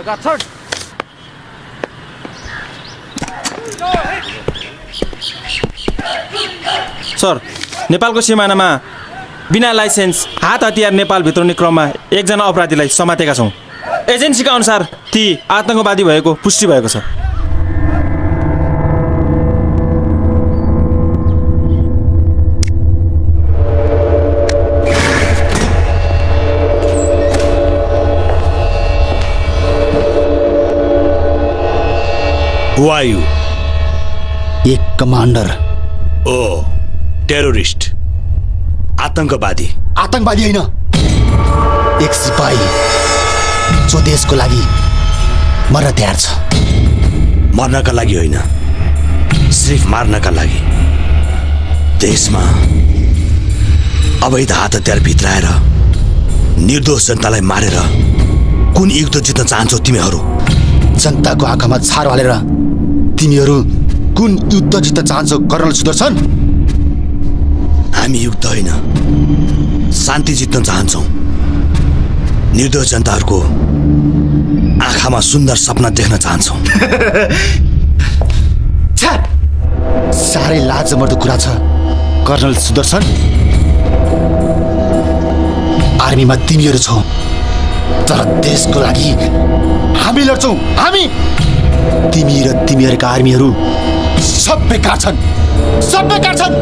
गाछड sir, नेपालको सिमानामा बिना लाइसेन्स हात हतियार नेपाल भित्राउने क्रममा एकजना अपराधीलाई समातेका छौँ। एजेन्सीका अनुसार ती आतंकवादी भएको पुष्टि भएको छ। Who are you? एक कमान्डर। ओ टेरोरिस्ट, आतंकवादी। आतंकवादी होइन, एक सिपाही जो देशको लागि मर्न तयार छ। मर्नका लागि होइन, सिर्फ मार्नका लागि। देशमा अवैध हात हतियार भित्राएर निर्दोष जनतालाई मारेर कुन युद्ध जित्न चाहन्छौ तिमीहरू? जनताको आँखामा छारो हालेर तिमीहरू कुन युद्ध जित्न चाहन्छौ कर्नल सुदर्शन? हामी युद्ध होइन, शान्ति जित्न चाहन्छौँ। निर्दोष जनताहरूको आँखामा सुन्दर सपना देख्न चाहन्छौँ। साह्रै लाजमर्दो कुरा छ कर्नल सुदर्शन। आर्मीमा तिमीहरू छौ, तर देशको लागि हामी लड्छौँ। हामी, तिमी र तिमीहरूका आर्मीहरू सब बेकार छन्, सब बेकार छन्।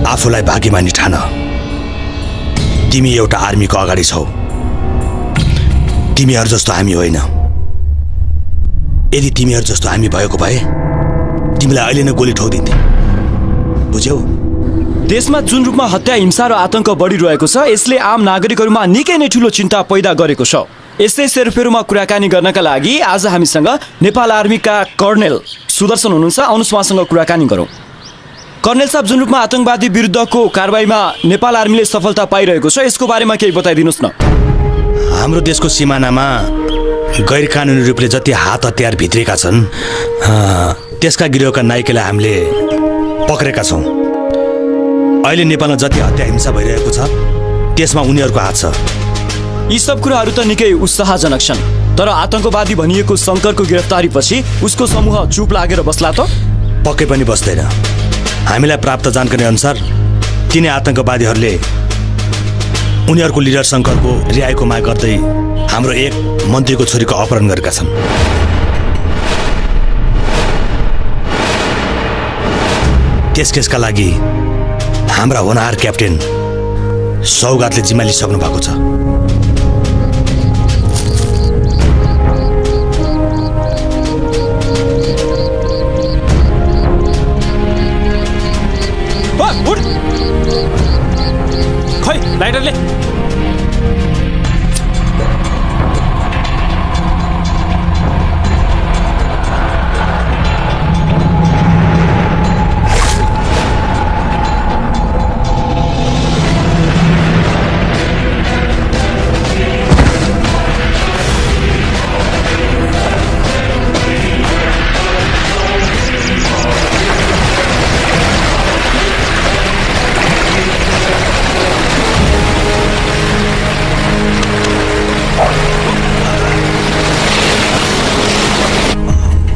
आफूलाई भाग्यमानी ठान। तिमी एउटा आर्मीको अगाडि छौ, तिमीहरू जस्तो हामी होइन। यदि तिमीहरू जस्तो हामी भएको भए तिमीलाई अहिले नै गोली ठोकिदिन्थे, बुझ्यौ? देशमा जुन रूपमा हत्या, हिंसा र आतंक बढिरहेको छ, यसले आम नागरिकहरूमा निकै नै ठुलो चिन्ता पैदा गरेको छ। यस्तै सेरोफेरोमा कुराकानी गर्नका लागि आज हामीसँग नेपाल आर्मीका कर्नेल सुदर्शन हुनुहुन्छ। आउनुहोस् उहाँसँग कुराकानी गरौँ। कर्नेल साहब, जुन रूपमा आतंकवादी विरुद्धको कारबाहीमा नेपाल आर्मीले सफलता पाइरहेको छ, यसको बारेमा केही बताइदिनुहोस् न। हाम्रो देशको सिमानामा गैर कानुनी रूपले जति हात हतियार भित्रेका छन्, त्यसका गिरोहका नायकलाई हामीले पक्रेका छौँ। अहिले नेपालमा जति हत्या हिंसा भइरहेको छ त्यसमा उनीहरूको हात छ। यी सब कुराहरू त निकै उत्साहजनक छन्, तर आतंकवादी भनिएको शङ्करको गिरफ्तारीपछि उसको समूह चुप लागेर बस्ला त? पक्कै पनि बस्दैन। हामीलाई प्राप्त जानकारी अनुसार तिनै आतंकवादीहरूले उनीहरूको लिडर शङ्करको रिहाईको माग गर्दै हाम्रो एक मन्त्रीको छोरीको अपहरण गरेका छन्। त्यस केसका लागि हाम्रा होनहार क्याप्टेन सौगातले जिम्मा लिइसक्नु भएको छ। खै लाइटरले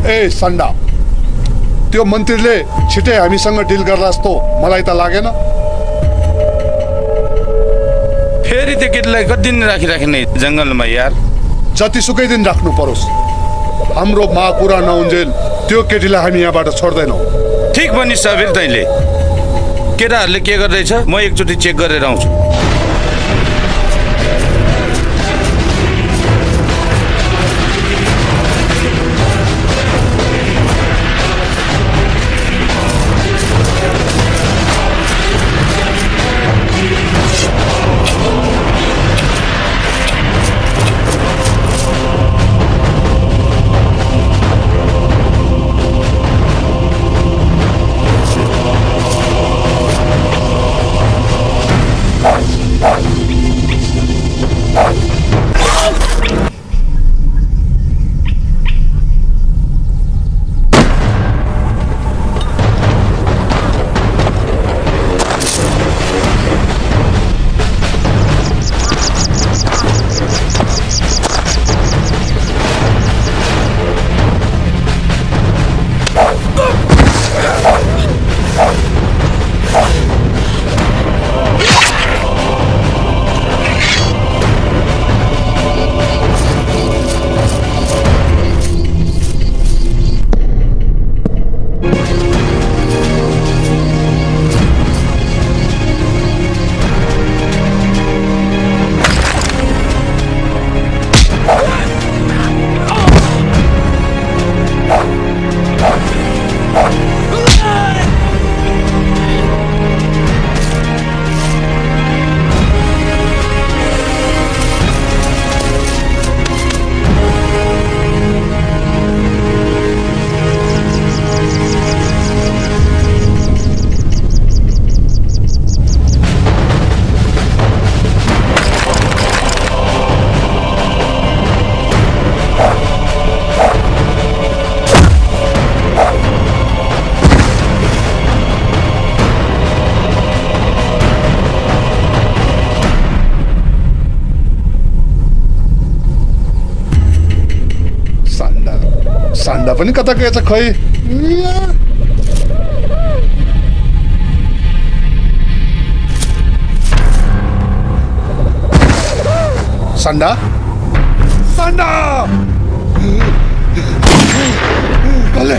ए सन्डा, त्यो मन्त्रीले छिटै हामीसँग डिल गर्ला जस्तो मलाई त लागेन। फेरि त्यो केटीलाई कति दिन राखिराख्ने जङ्गलमा यार? जतिसुकै दिन राख्नु परोस्, हाम्रो माग पुरा नहुन्जेल त्यो केटीलाई हामी यहाँबाट छोड्दैनौँ। ठिक भनिस् सबेर तैँले। केटाहरूले के गर्दैछ म एकचोटि चेक गरेर आउँछु। सन्डा पनि कता गएछ खै सन्डा सन्डा कले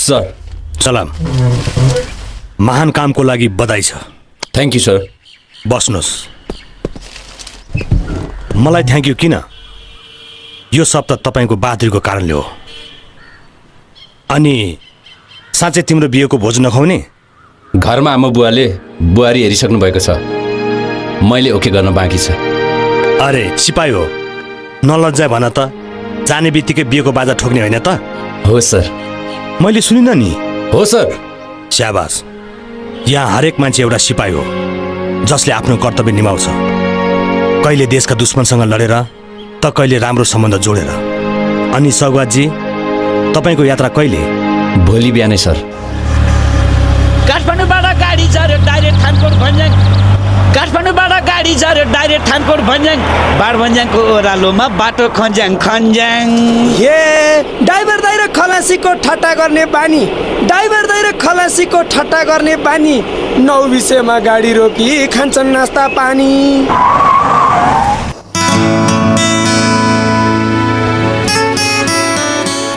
सर सलाम महान कामको लागि बधाई छ थ्याङ्क यू सर बस्नुहोस् मलाई थ्याङ्क यू किन यो सब त तपाईँको बहादुरीको कारणले हो अनि साँच्चै तिम्रो बिहेको भोज नखाउने घरमा आमा बुवाले बुहारी हेरिसक्नु भएको छ मैले ओके गर्न बाँकी छ अरे सिपाही हो नलज्जा भन त जाने बित्तिकै बिहेको बाजा ठोक्ने होइन त हो सर मैले सुनिनँ नि हो सर स्याबास यहाँ हरेक मान्छे एउटा सिपाही हो जसले आफ्नो कर्तव्य निभाउँछ कहिले देशका दुश्मनसँग लडेर त कहिले राम्रो सम्बन्ध जोडेर अनि सौगातजी तपाईँको यात्रा कहिले भोलि बिहानै सर काठमाडौँबाट गाडी झऱ्यो डाइरेक्ट थानकोट भन्ज्याङ काठमाडौँबाट गाडी झऱ्यो डाइरेक्ट थानकोट भन्ज्याङ बाडभन्ज्याङको ओह्रालोमा बाटो खन्ज्याङ खन्ज्याङ ए ड्राइभर दाइ र खलासीको ठट्टा गर्ने बानी ड्राइभर दाइ र खलासीको ठट्टा गर्ने बानी नौ विषयमा गाडी रोकी खान्छन् नास्ता पानी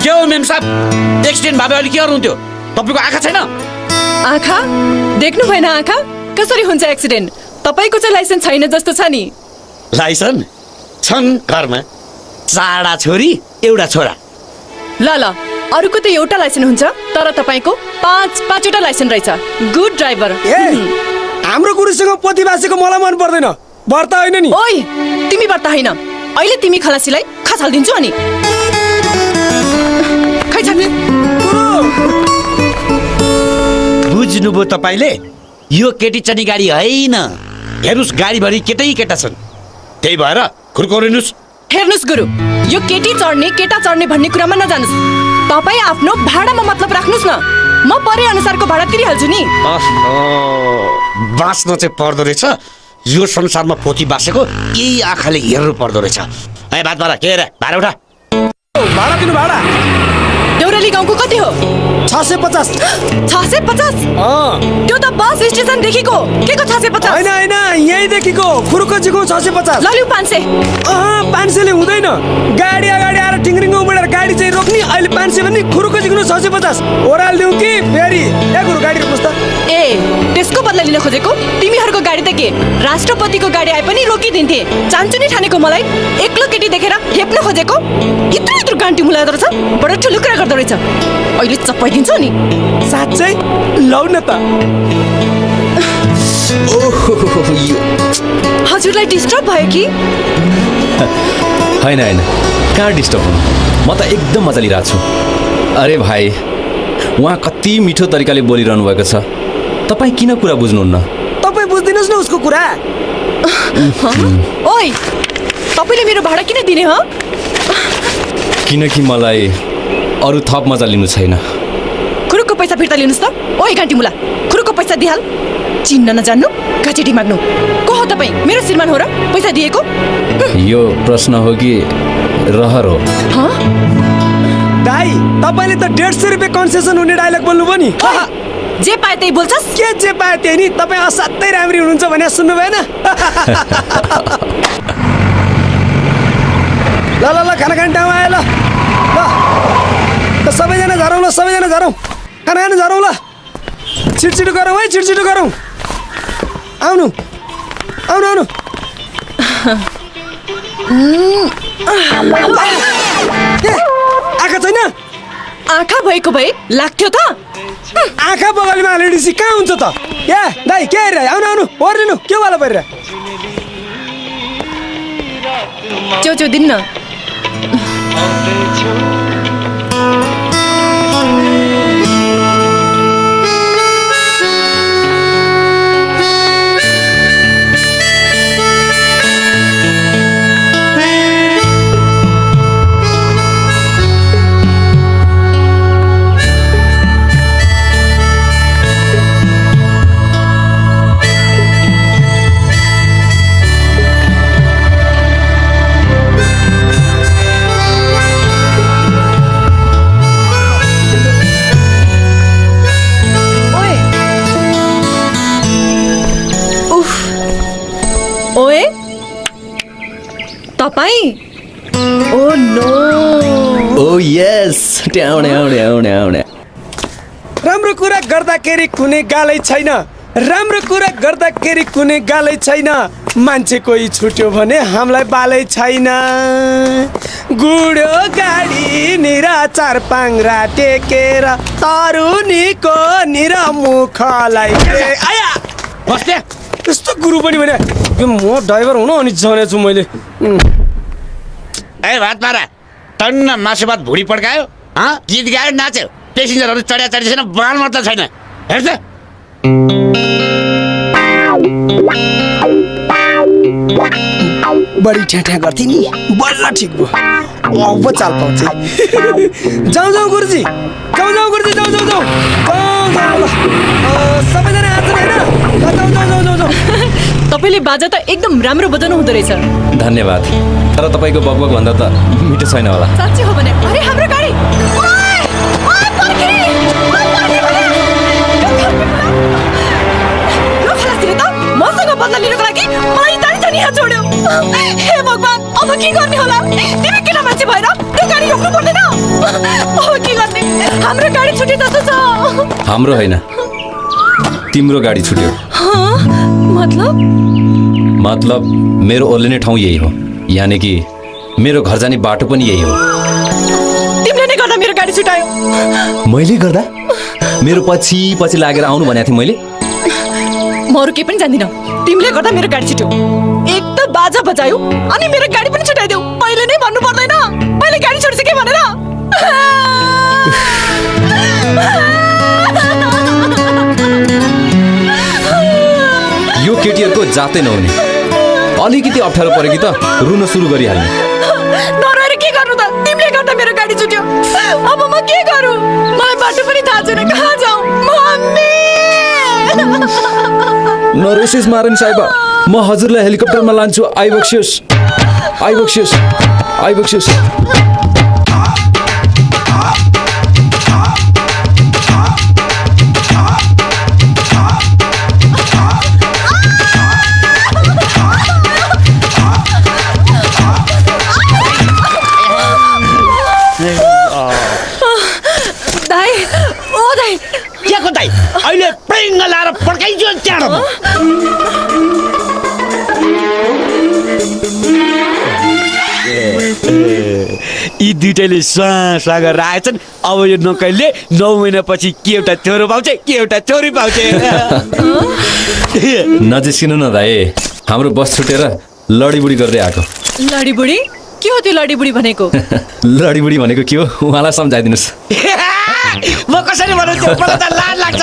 के हो मेम साहब एक्सिडेन्ट भयो अहिले के गर्नुहुन्थ्यो तपाईँको आँखा छैन आँखा देख्नु भएन आँखा कसरी हुन्छ एक्सिडेन्ट तपाईँको चाहिँ लाइसेन्स छैन जस्तो छ नि लाइसेन्स छन् घरमा चारवटा छोरी एउटा छोरा ल ल अरूको त एउटा लाइसेन्स हुन्छ तर तपाईँको पाँचवटा लाइसेन्स रहेछ गुड ड्राइभर ए हाम्रो गुरुसँग पोथी भाषेको मलाई मन पर्दैन व्रत होइन नि ओइ तिमी व्रत होइन अहिले तिमी खलासीलाई खास हालिदिन्छु अनि खै छ बुझ्नुभयो तपाईँले यो केटी चनी गाडी होइन हेर्नुहोस् गाडीभरि केटा छन् त्यही भएर खुर्काउनुहोस् हेर्नुहोस् गुरु यो केटी चढ्ने केटा चढ्ने भन्ने कुरामा नजानुस् तपाईँ आफ्नो भाडामा मतलब राख्नुहोस् न म परे अनुसारको भाडा तिरिहाल्छु नि बाँच्न चाहिँ पर्दो रहेछ यो संसारमा पोथी बाँसेको यही आँखाले हेर्नु पर्दो रहेछ है बात मारा के रे भाडा उठा भाडा दिनु भाडा देउराली गाउँको कति हो 650 650 त्यो त बस स्टेसनदेखिको के को 650 होइन होइन यहीँदेखिको खुरुकोजीको 650 लल्यु 500 500 ले हुँदैन गाडी अगाडि आएर टिङ्रिङमा उडेर गाडी चाहिँ रोक्ने अहिले 500 भने खुरुकोजीको 650 ओराल दिउँ कि फेरि या गुरु गाडी रोक्नुहोस् त ए त्यसको बदला लिन खोजेको तिमीहरूको गाडी त के राष्ट्रपतिको गाडी आए पनि रोकिदिन्थे चान्चुनी ठानेको मलाई एक्लो केटी देखेर हेप्न खोजेको यत्रो गान्टी मुलाउँदो रहेछ बडो ठुलो कुरा गर्दो रहेछ अहिले चप्पाइदिन्छु नि साँच्चै लौ न त हजुरलाई डिस्टर्ब भयो कि होइन होइन कहाँ डिस्टर्ब हुनु म त एकदम मजा लिइरहेको छु अरे भाइ उहाँ कति मिठो तरिकाले बोलिरहनु भएको छ तपाईँ किन कुरा बुझ्नुहुन्न तपाईँ बुझ्दिनुहोस् न उसको कुरा ओइ तपाईँले मेरो भाडा किन दिने हो किनकि मलाई अरू थप मजा लिनु छैन खुरुकको पैसा फिर्ता लिनुहोस् त ओइ घाँटी मुला खुरुकको पैसा दिइहाल चिन्न नजान्नु घाँटी माग्नु को हो तपाईँ मेरो श्रीमान हो र पैसा दिएको यो प्रश्न हो कि रहर हो दाइ तपाईँले त 150 रुपियाँ कन्सेसन हुने डायलग बोल्नुभयो नि जे पाए त्यही बोल्छस् के जे पाए त्यही नि तपाईँ असाध्यै राम्री हुनुहुन्छ भने सुन्नु भएन ल ल ल खाना खाने ठाउँ आयो ल ल सबैजना झरौँ ल सबैजना झरौँ खाना खानु झरौँ ल छिटो गरौँ है छिटो गरौँ आउनु आउनु आउनु आँखा छैन आँखा भएको भए लाग्थ्यो त आँखा बगलीमा हालेपछि कहाँ हुन्छ त ए दाइ के हेरेर आउनु आउनु ओर्लिनु के वाला परिरहेको च्याउ दिन्न ओए तपाईँ ओ नो ओ यस ट्याउने आउने आउने आउने राम्रो कुरा गर्दाखेरि कुनै गालै छैन राम्रो कुरा गर्दाखेरि कुनै गालै छैन मान्छे कोही छुट्यो भने हामीलाई बालै छैन गुडो गाडी निर चार पाङ्रा टेकेर तरुनीको निर मुखलाई आया बस्ने त्यस्तो गुरु पनि भने म ड्राइभर हुनु अनि जानेछु मैले ए भात मारा टन्न मासु भात भुँडी पड्कायो गीत गायो नाच्यो पेसेन्जरहरू चढ्या चढी छैन बाल मात्र छैन हेर्छ बढी ठ्याठ्या गर्थेँ नि बल्ल ठिक भयो अब चाल पाउँछ जाउँ जाउँ गुरुजी जाउँ जाउँ गुरुजी जाउँ जाउँ जाउँ ल सबैजना आएको होइन जाउँ जाउँ जाउँ जाउँ जाउँ तपाईँले बाजा त एकदम राम्रो बजाउनु हुँदो रहेछ धन्यवाद तर तपाईँको बकबक भन्दा त मिठो छैन होला साँच्चै हो भने अरे हाम्रो गाडी ओए ओए पर्खे यो खलासीले त मसँग बदला लिनको लागि मलाई जानी यहाँ छोड्यो हे भगवान अब के गर्ने होला तिमी किन मान्छे भएर त्यो गाडी रोक्नु पर्दैन अब के गर्ने हाम्रो गाडी छुटे जस्तो छ हाम्रो होइन तिम्रो गाडी छुट्यो मतलब मेरो ओर्लिने ठाउँ यही हो यानि कि मेरो घर जाने बाटो पनि यही हो तिमीले नै गर्दा मेरो गाडी छुटायो मैले गर्दा मेरो पछि पछि लागेर आउनु भनेको थिएँ मैले म अरू केही पनि जान्दिनँ तिमीले गर्दा मेरो गाडी छुट्यो एक त बाजा बजायो अनि मेरो गाडी पनि छुटाइदेऊ पहिले नै भन्नु पर्दैन पहिले गाडी छोडिसके भनेर यो केटीहरूको जातै नहुने अलिकति अप्ठ्यारो पऱ्यो कि त रुन सुरु गरिहाल्ने नरहेर के गर्नु त तिमीले गर्दा मेरो गाडी छुट्यो अब म के गरौँ मलाई बाटो पनि थाहा छैन कहाँ जाउँ मम्मी नरेसिस मारन साहिबा म हजुरलाई हेलिकप्टरमा लान्छु आइबक्सियोस् आइबक्सियोस् आइबक्सियोस् दाइ ओ दाइ के को दाइ अहिले प्रेङ लाएर पड्काइदियो चाँडो यी दुइटैले स्वा गरेर आएछन् अब यो नौकैले 9 महिनापछि के एउटा छोरो पाउँछ के एउटा छोरी पाउँछ नजिस्किनु न दाइ हाम्रो बस छुटेर लडीबुडी गर्दै आएको लडीबुडी के हो त्यो लडीबुडी भनेको लडीबुडी भनेको के हो उहाँलाई सम्झाइदिनुहोस् म कसरी भन्नु त्यो मलाई त लाज लाग्छ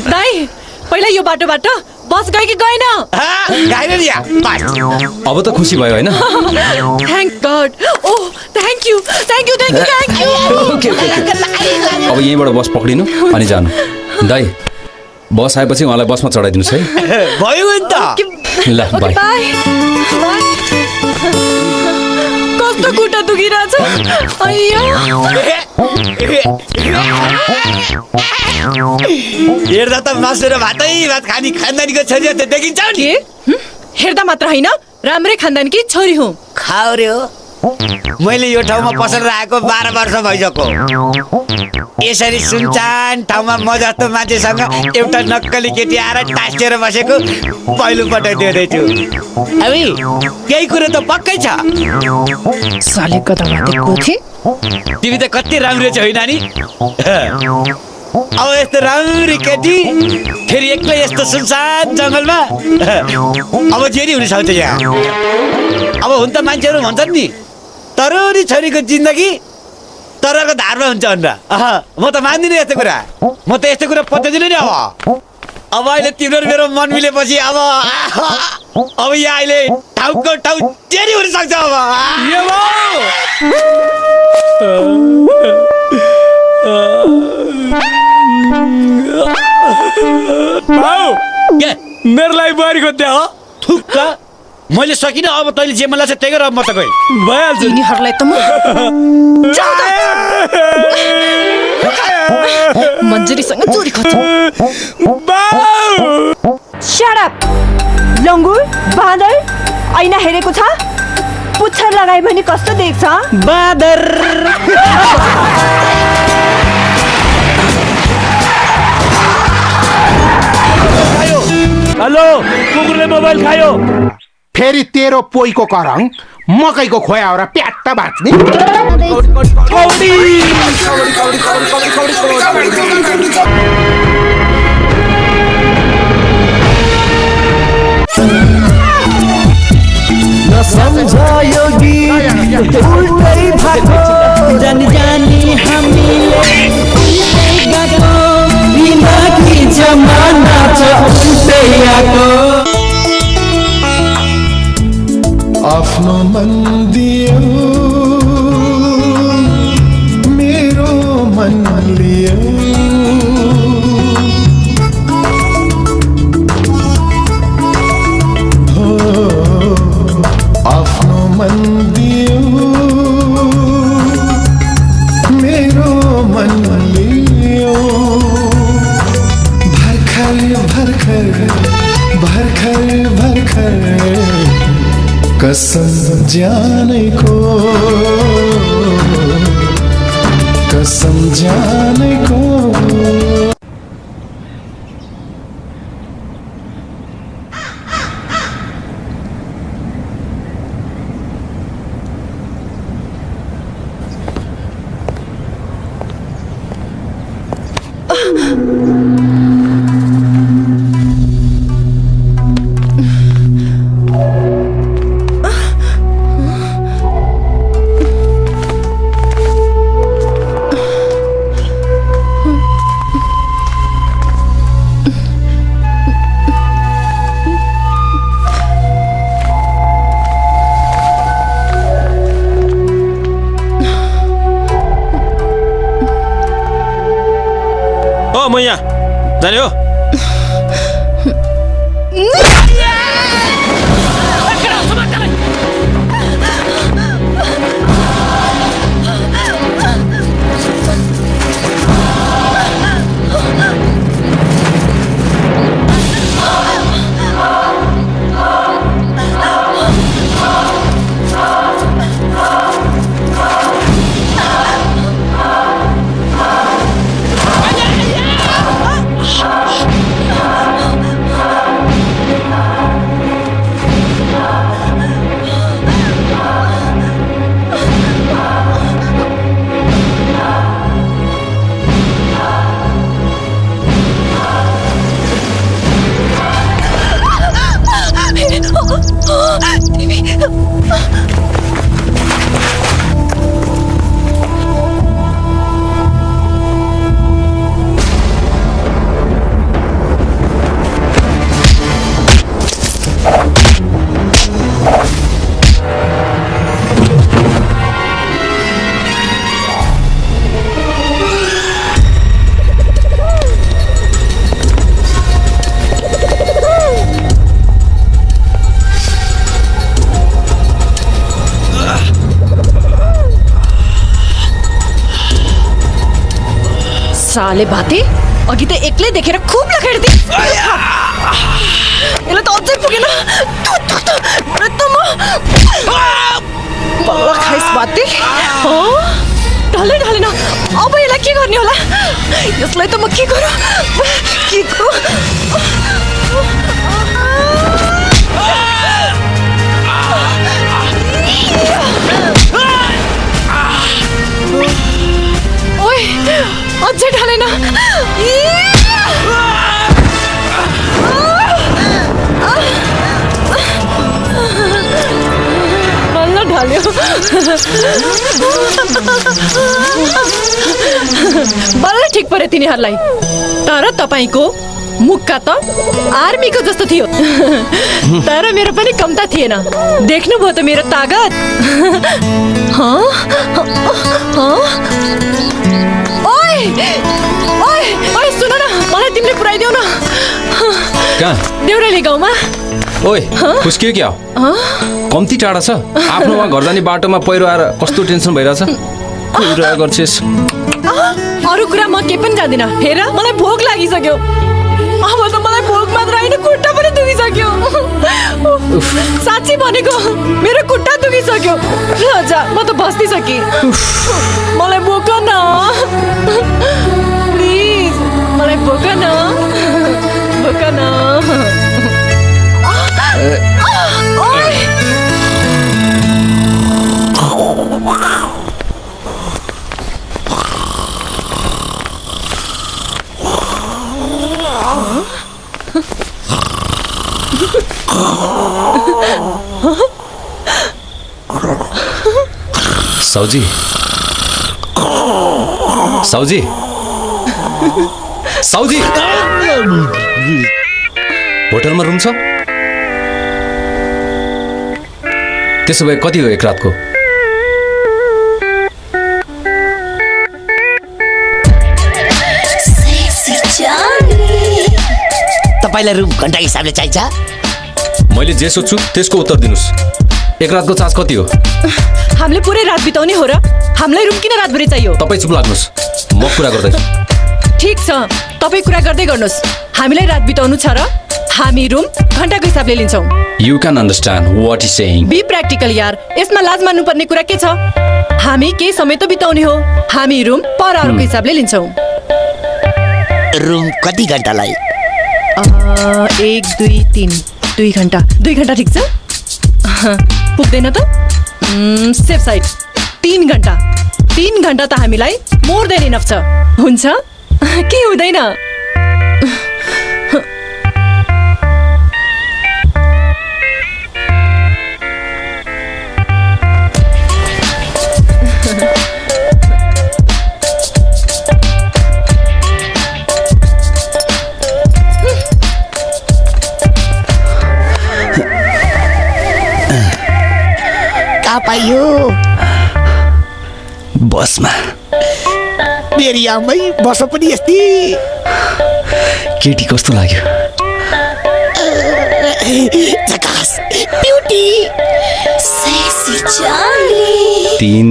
दाइ पहिला यो बाटोबाट बस गयो कि गएन गाइले नि अब त खुसी भयो होइन thank god oh thank you thank you thank you thank you अब यहीँबाट बस पक्रिनु अनि जानु दाइ बस आएपछि उहाँलाई बसमा चढाइदिनुहोस् है भयो नि त ल बाई बाई कस्तो खुट्टा दुखिरहेछ हेर्दा त मासु र भातै भात खानी खानदानीको छोरी हो त्यो देखिन्छ नि के हेर्दा मात्र होइन राम्रै खानदानीकी छोरी हुँ खाऊ रे हो मैले यो ठाउँमा पसेर आएको 12 वर्ष भइसक्यो यसरी सुनसान ठाउँमा म जस्तो मान्छेसँग एउटा नक्कली केटी आएर टाँसिएर बसेको पहिलोपटक देख्दैछु अबे केही कुरो त पक्कै छ सालेको त मातेको थिए तिमी त कति राम्रो छ होइन नि अब यस्तो राम्री केटी फेरि एक्लै यस्तो सुनसान जङ्गलमा अब जेरी हुन सक्छ यहाँ अब हुन त मान्छेहरू भन्छन् नि तरुनी छोरीको जिन्दगी तरको धारमा हुन्छ भनेर म त मान्दिनँ यस्तो कुरा म त यस्तो कुरा पत्याउँदिनँ नि अब अहिले तिम्रो मेरो मन मिलेपछि अब यहाँ अहिले ठाउँको ठाउँ जेरी हुन सक्छ अब मेरो लागि बुहारी खोज्दै हो थुक्क मैले सकिनँ अब तैँले जे मलाई त्यही गर म त गएँ भइहाल्छ यिनीहरूलाई त म मन्जुरीसँग चोरी खोज्छ Shut up! लङ्गुर बाँदर ऐना हेरेको छ पुच्छर लगायो भने कस्तो देख्छ बाँदर हेलो कुकुरले मोबाइल खायो फेरि तेरो पोइको करङ मकैको खोया हो र प्याट्ट भाँच्ने नसम्झायो गीत उल्टै भएको जानी जानी हामीले गएको बिनाकी जमाना छ उल्टै आएको आफ्नो मन दियो मेरो मन लियो हो आफ्नो मन दियो मेरो मन लियो भर्खर भर्खर भर्खर भर्खर कसम जानेको कसम जानेको म यहाँ जाने हो साले भाते अघि त एक्लै देखेर खुब लखेड्दै यसलाई त अझै पुगेन बल्ल खाइस भाते ढले ढलेन अब यसलाई के गर्ने होला यसलाई त म के गरौँ ओए अझै ढलेन बल्ल ढल्यो बल्ल ठिक पर्यो तिनीहरूलाई तर तपाईँको मुक्का त आर्मीको जस्तो थियो तर मेरो पनि कमता थिएन देख्नुभयो त मेरो तागत ओए ओए ओए सुन न मलाई तिमीले पुऱ्याइदेऊ न कहाँ देउराली गाउँमा ओए खुस्कियो क्या कम्ती टाढा छ आफ्नो वहाँ घर जाने बाटोमा पहिरो आएर कस्तो टेन्सन भइरहेछ कुरा गर्छेस् अरू कुरा म के पनि जान्दिनँ हेर मलाई भोक लागिसक्यो अब त मलाई भोक मात्र होइन खुट्टा पनि दुखिसक्यो साँच्ची भनेको मेरो खुट्टा दुखिसक्यो जा म त बस्नै सकेँ मलाई बोक न प्लिज मलाई बोक न बोक न साउजी साउजी साउजी होटलमा रुम छ त्यसो भए कति हो एक रातको तपाईँलाई रुम घन्टा हिसाबले चाहिन्छ मैले जे सोध्छु त्यसको उत्तर दिनुस् एक रातको चार्ज कति हो हामीले पुरै रात बिताउने हो र हामीलाई रुम किन रातभरि चाहियो तपाईँ चुप लाग्नुहोस् म कुरा गर्दैछु ठिक छ तपाईँ कुरा गर्दै गर्नुहोस् हामीलाई रात बिताउनु छ र हामी रुम घन्टाको हिसाबले लिन्छौँ you can understand what is saying be practical यार यसमा लाज मान्नुपर्ने कुरा के छ हामी केही समय त बिताउने हो हामी रुम पर आवरको हिसाबले लिन्छौँ रुम कति घन्टालाई 1 2 3 2 घन्टा 2 घन्टा ठिक छ पुग्दैन त सेफ साइड 3 घन्टा 3 घन्टा त हामीलाई मोर देन इनफ छ हुन्छ के हुँदैन पाइयो बसमा मेरी आमै बस पनि यस्तै केटी कस्तो लाग्यो झकास ब्युटी सेक्सी चार्ली 3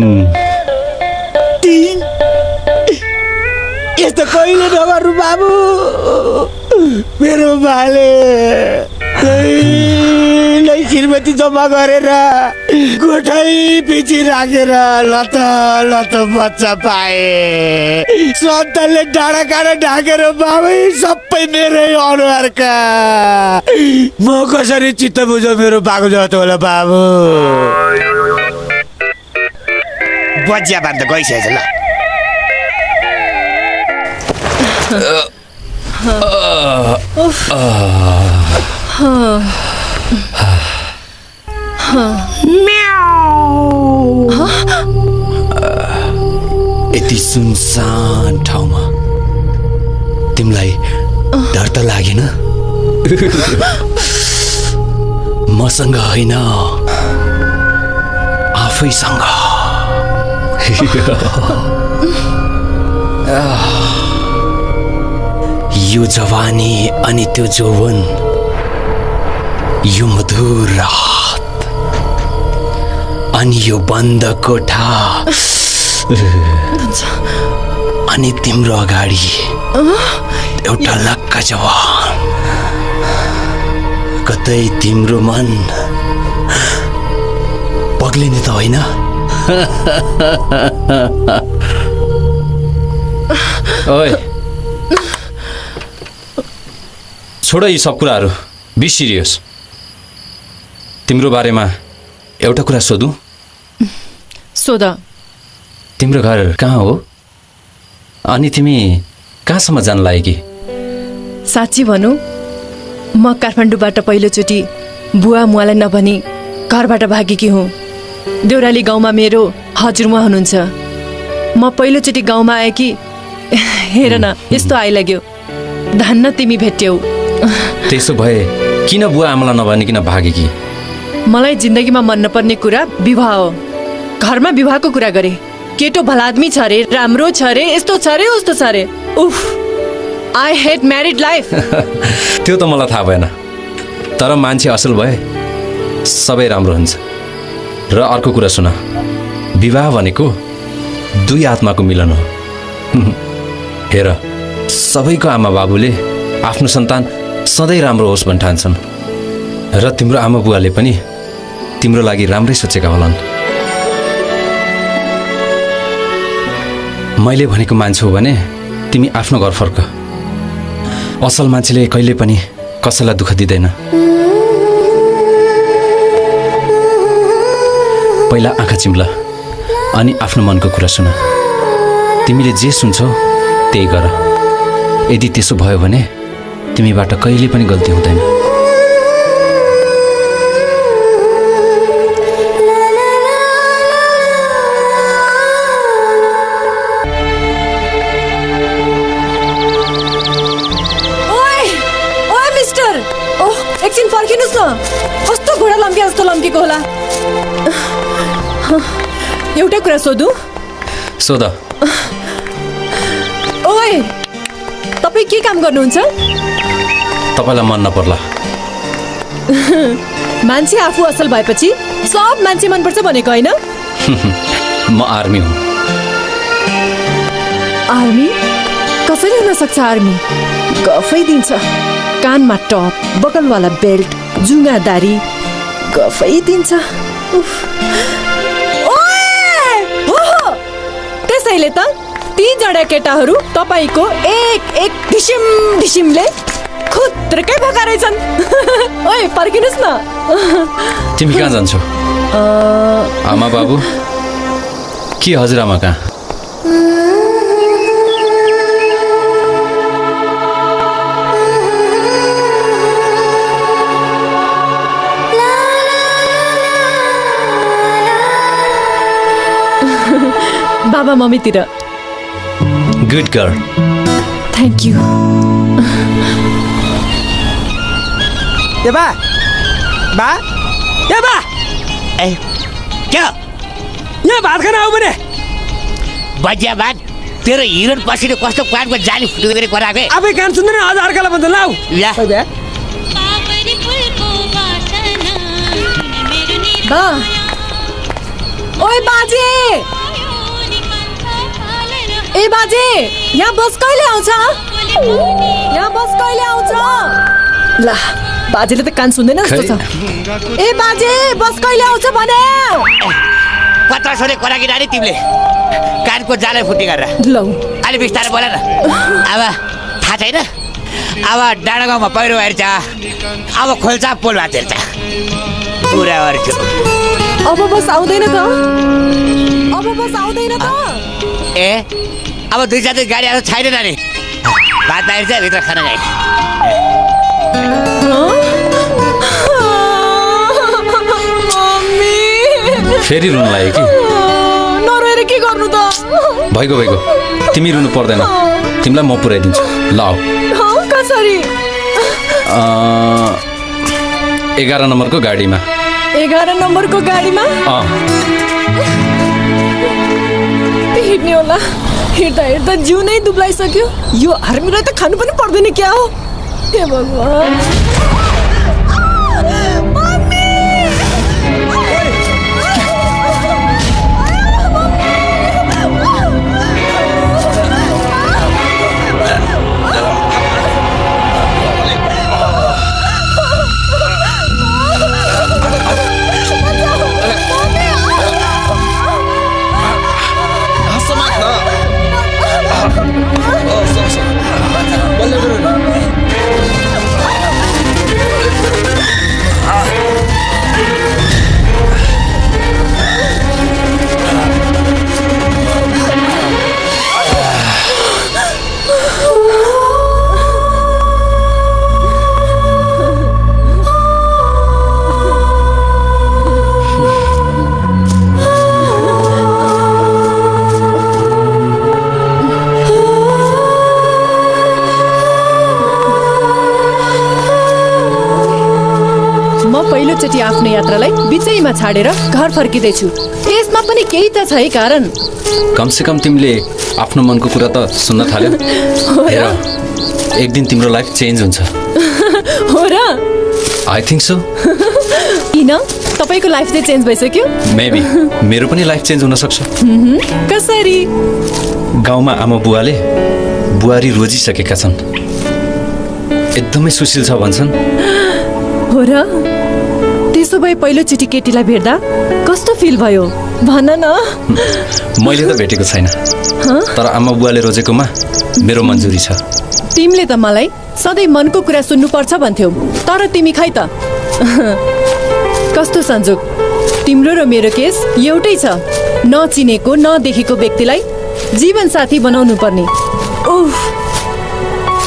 यस्तो कहिले नगर्नु बाबु मेरो बाले श्रीमती जम्मा गरेर गोठै पछि राखेर लत लत बच्चा पाए सन्तानले डाँडा काँडा ढाकेर बाबै सबै मेरै अनुहारका म कसरी चित्त बुझ्यो मेरो बाको जस्तो होला बाबु बजिया बान्द गइसकेछ ल यति सुनसान ठाउँमा तिमीलाई डर त लागेन मसँग होइन आफैसँग यो जवानी अनि त्यो जौवन यो मधुर रात अनि यो बन्द कोठा अनि तिम्रो अगाडि एउटा लक्का जवान, कतै तिम्रो मन पग्लिने त होइन? ओए छोड यी सब कुराहरू, बी सिरियस। तिम्रो बारेमा एउटा कुरा सोधौँ? सोध। तिम्रो घर कहाँ हो अनि तिमी कहाँसम्म जान लागेकी? साँच्ची भनौँ म काठमाडौँबाट पहिलोचोटि बुवा मुवालाई नभनी घरबाट भागेकी हुँ। देउराली गाउँमा मेरो हजुरमुवा हुनुहुन्छ। म पहिलोचोटि गाउँमा आएँ कि हेर न यस्तो आइलाग्यो। धन्न तिमी भेट्यौ। त्यसो भए किन बुवा आमालाई नभनिकन भागेकी? मलाई जिन्दगीमा मन नपर्ने कुरा विवाह हो। घरमा विवाहको कुरा गरे। केटो भलादमी छ रे, राम्रो छ रे, यस्तो छ रे, उस्तो छ रे। उफ, आई हेट म्यारिड लाइफ। त्यो त मलाई थाहा भएन, तर मान्छे असल भए सबै राम्रो हुन्छ। र अर्को कुरा सुन, विवाह भनेको दुई आत्माको मिलन हो। हेर, सबैको आमा बाबुले आफ्नो सन्तान सधैँ राम्रो होस् भनी ठान्छन्, र तिम्रो आमा बुवाले पनि तिम्रो लागि राम्रै सोचेका होलान्। मैले भनेको मान्छे हो भने तिमी आफ्नो घर फर्क। असल मान्छेले कहिले पनि कसैलाई दुःख दिँदैन। पहिला आँखा चिम्ला अनि आफ्नो मनको कुरा सुन। तिमीले जे सुन्छौ त्यही गर। यदि त्यसो भयो भने तिमीबाट कहिले पनि गल्ती हुँदैन। एकछिन फर्किनुहोस् न। कस्तो घोडा लम्के जस्तो लम्केको होला। एउटा कुरा सोधौँ? सोध। ओए, तपाईँ के काम गर्नुहुन्छ? तपाईँलाई मन नपर्ला। मान्छे आफू असल भएपछि सब मान्छे मनपर्छ भनेको होइन? म आर्मी हुँ। आर्मी? कसरी हुन सक्छ आर्मी? गफै दिन्छ। कानमा टप, बगलवाला बेल्ट, जुङ्गा दारी, गफै दिन्छ। त्यसैले त ती जडा केटाहरू तपाईँको एक एक ढिसिम ढिसिमले खुत्रुकै भएका रहेछन्। ओए फर्किनुहोस् न। तिमी कहाँ जान्छौ? आमा बाबु कि हजुरआमा कहाँ? बाबा मम्मीतिर। Good girl. Thank you. ए बा बा ए बा ए क्या यहाँ भात खान आऊ भने बजिया भात तेरो हिरोन पसिनो कस्तो पाटको जाली फुटुको गरी कराएको आफै कान सुन्दैन अझ अर्कालाई भन्छ लाऊ या बा ओए बाजे ए बाजे यहाँ बस कहिले आउँछ? यहाँ बस कहिले आउँछ? ला बाजेले त कान सुन्दैन जस्तो छ। ए बाजे बस कहिले आउँछ भने? कता छोरे कराकी रानी तिमीले कानको जालै फुटी गरेर लौ अलि बिस्तारै बोल न। अब थाहा छैन, अब डाँडा गाउँमा पहिरो हेर्छ, अब खोल्छ पोल भात हेर्छ पुरा गर्छु। अब बस आउँदैन त? अब बस आउँदैन त? ए अब दुई चार दिन गाडीहरू छैन नानी, भात बाहिर चाहिँ भित्र खाना गए। फेरि रुन लाग्यो कि? नरोएर के गर्नु त? भइगयो भइगयो, तिमी रुनु पर्दैन, तिमीलाई म पुऱ्याइदिन्छु। ल आऊ। कसरी? 11 नम्बरको गाडीमा। 11 नम्बरको गाडीमा? हिँड्ने होला। हिँड्दा हिँड्दा जिउ नै दुब्लाइसक्यो। यो आर्मीलाई त खानु पनि पर्दैन क्या हो? हे भगवान्। एकचोटि आफ्नो यात्रालाई बिचैमा छाडेर घर फर्किँदैछु। यसमा पनि केही त छ है कारण। कमसेकम तिमीले आफ्नो मनको कुरा त सुन्न थाल्यो। हेर, एक दिन तिम्रो लाइफ चेन्ज हुन्छ। हो र? I think so. किन तपाईँको लाइफ चाहिँ चेन्ज भइसक्यो? मेबी मेरो पनि लाइफ चेन्ज हुन सक्छ। कसरी? गाउँमा आमा बुवाले बुहारी रोजिसकेका छन्, एकदमै सुशील छ भन्छन्। हो र? त्यसो भए पहिलोचोटि केटीलाई भेट्दा कस्तो फिल भयो भन न। मैले त भेटेको छैन, तर आमा बुवाले रोजेकोमा मेरो मन्जुरी छ। तिमीले त मलाई सधैँ मनको कुरा सुन्नुपर्छ भन्थ्यौ, तर तिमी खै त। कस्तो संजोग, तिम्रो र मेरो केस एउटै छ। नचिनेको नदेखेको व्यक्तिलाई जीवन साथी बनाउनु पर्ने। उफ,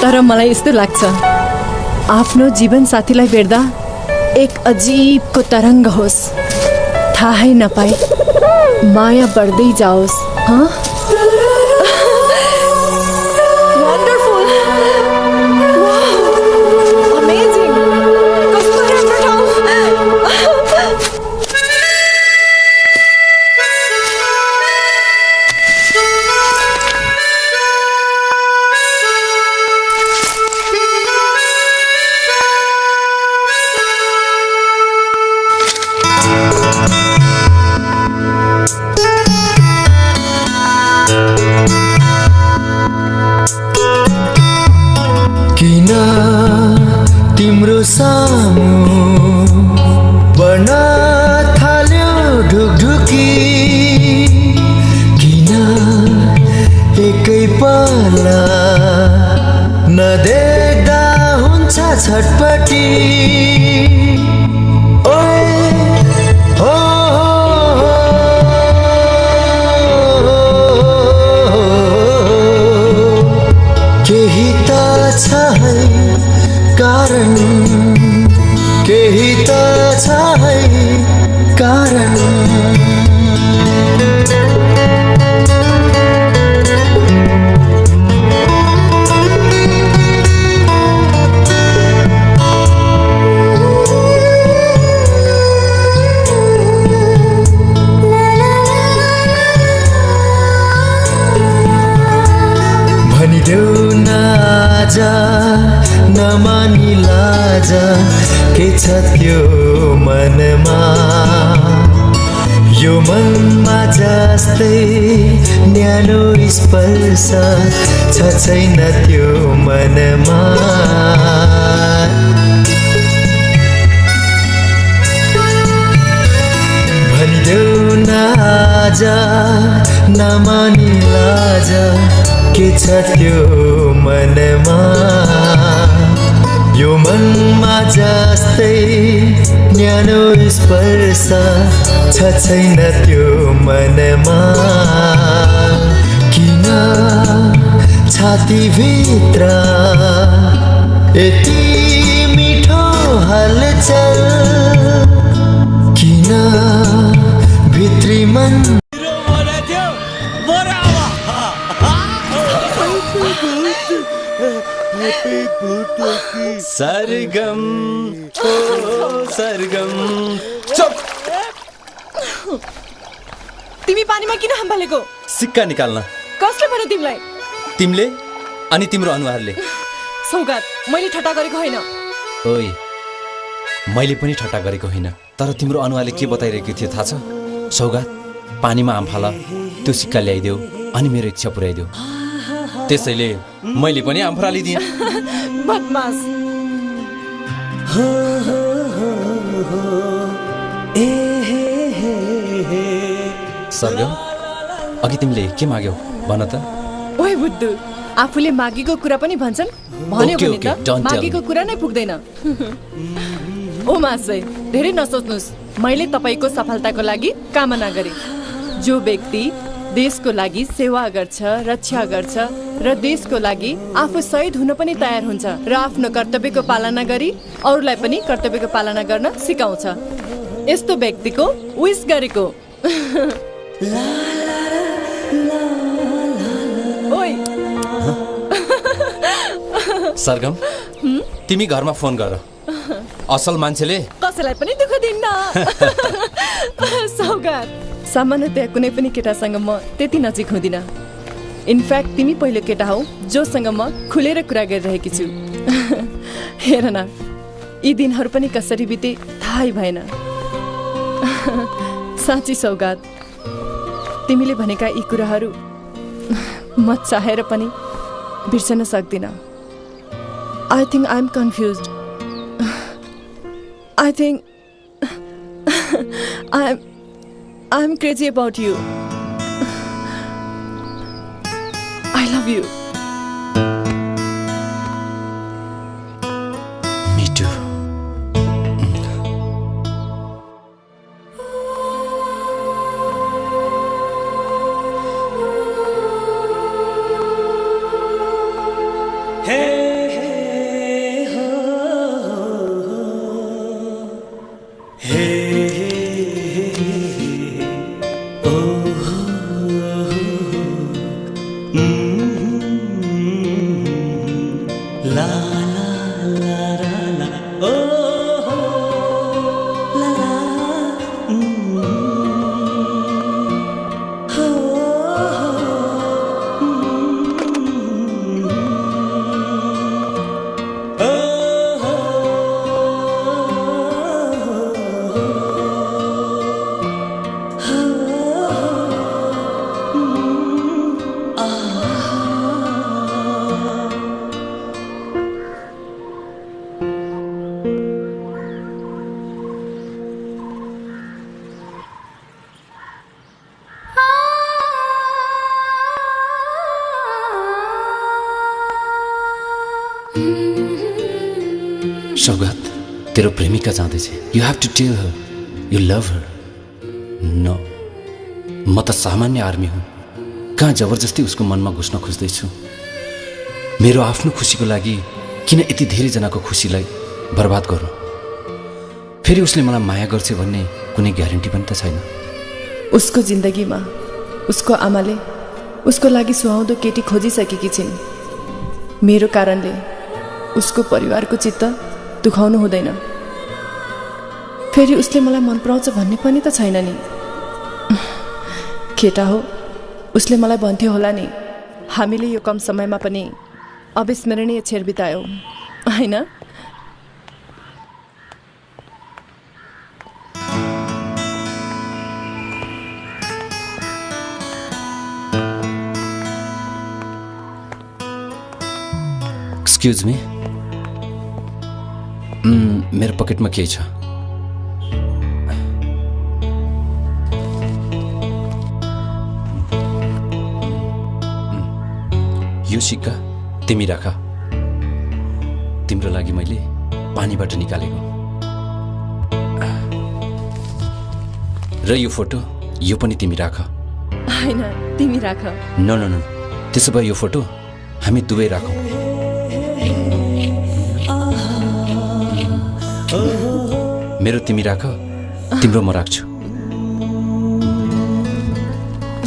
तर मलाई यस्तो लाग्छ आफ्नो जीवन साथीलाई भेट्दा एक अजीबको तरङ्ग होस्, थाहै नपाए माया बढ्दै जाओस्। किन तिम्रो सामु बढ्न थाल्यो ढुकढुकी, किन एकै पल्ला नदेख्दा हुन्छ छटपटी। केही त छ है कारण, केही त छ है कारण। भनिदेऊ न आज नमानी लाज, के छ त्यो मनमा, यो मनमा जस्तै न्यानो स्पर्श छ छैन त्यो मनमा। भनिदेऊ न आज नमानी लाज, के छ त्यो मनमा, यो मनमा जस्तै न्यानो स्पर्श छ छैन त्यो मनमा। किन छातीभित्र यति मिठो हलचल, किन भित्री मन सरगम ओ सरगम। चुप! तिमी पानीमा किन हाम्फालेको? सिक्का निकाल्न। कसले भन्यो तिमीलाई? तिमीले अनि तिम्रो अनुहारले। सौगात, मैले ठट्टा गरेको होइन। ओइ, मैले पनि ठट्टा गरेको होइन, तर तिम्रो अनुहारले के बताइरहेको थियो थाहा छ? सौगात, पानीमा हाम्फाल, त्यो सिक्का ल्याइदेऊ अनि मेरो इच्छा पुर्याइदेऊ। त्यसैले मैले पनि आम्फ्रालिदिएँ। बदमास। सरगम, अघि तिमीले के माग्यौ भन त? ओइ बुद्धु, आफूले मागेको कुरा पनि भन्छन्, भन्यो भने त मागेको कुरा नै पुग्दैन। ओ मासै, धेरै नसोच्नुस्, मैले तपाईको सफलताको लागि कामना गरे। जो व्यक्ति देशको लागि सेवा गर्छ, रक्षा गर्छ र देशको लागि आफू शहीद हुन पनि तयार हुन्छ र आफ्नो कर्तव्यको पालना गरी अरूलाई पनि कर्तव्यको पालना गर्न सिकाउँछ, यस्तो व्यक्तिको विश गरेको। ओइ सरगम, तिमी घरमा फोन गर। असल मान्छेले कसैलाई पनि दुःख दिन्न सौगात सामान्यतया कुनै पनि केटासँग म त्यति नजिक हुँदिन इनफ्याक्ट तिमी पहिलो केटा हौ जोसँग म खुलेर कुरा गरिरहेकी छु हेर न यी दिनहरू पनि कसरी बिते थाहै भएन साँच्ची सौगात तिमीले भनेका यी कुराहरू म चाहेर पनि बिर्सन सक्दिन I think I am confused I think I'm crazy about you. I love you. Me too. Saugat तेरो प्रेमिका जाँदैछ you have to tell her you love her no म त सामान्य आर्मी हुँ कहाँ जबरजस्ती उसको मनमा घुस्न खोज्दैछु मेरो आफ्नो खुसीको लागि किन यति धेरैजनाको खुसीलाई बर्बाद गर्नु फेरि उसले मलाई माया गर्छ भन्ने कुनै ग्यारेन्टी पनि त छैन उसको जिन्दगीमा उसको आमाले उसको लागि सुहाउँदो केटी खोजिसकेकी छिन् मेरो कारणले उसको परिवारको चित्त दुखाउनु हुँदैन फेरि उसले मलाई मन पराउँछ भन्ने पनि त छैन नि केटा हो उसले मलाई भन्थ्यो होला नि हामीले यो कम समयमा पनि अविस्मरणीय क्षण बितायौँ हैन एक्सक्युज मी मेरो पकेटमा के छ यो सिक्का तिमी राख तिम्रो लागि मैले पानीबाट निकालेको र यो फोटो यो पनि तिमी राख हैन तिमी राख नो नो नो त्यसो भए यो फोटो हामी दुवै राखौँ मेरो तिमी राख तिम्रो म राख्छु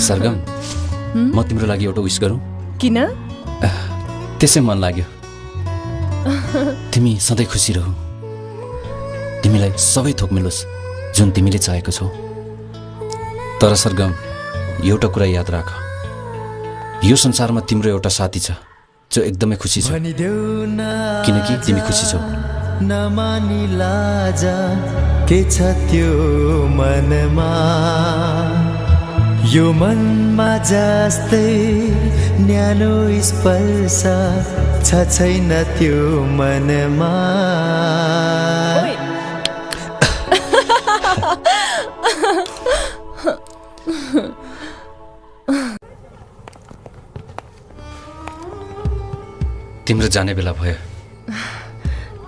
सरगम म तिम्रो लागि एउटा विश गरौँ किन त्यसै मन लाग्यो तिमी सधैँ खुसी रहौ तिमीलाई सबै थोक मिलोस् जुन तिमीले चाहेको छौ तर सरगम एउटा कुरा याद राख यो संसारमा तिम्रो एउटा साथी छ जो एकदमै खुसी छ किनकि तिमी खुसी छौ नमानी लाजा के छ त्यो मनमा यो मनमा जस्तै न्यानो स्पर्श छ छैन त्यो मनमा तिम्रो जाने बेला भयो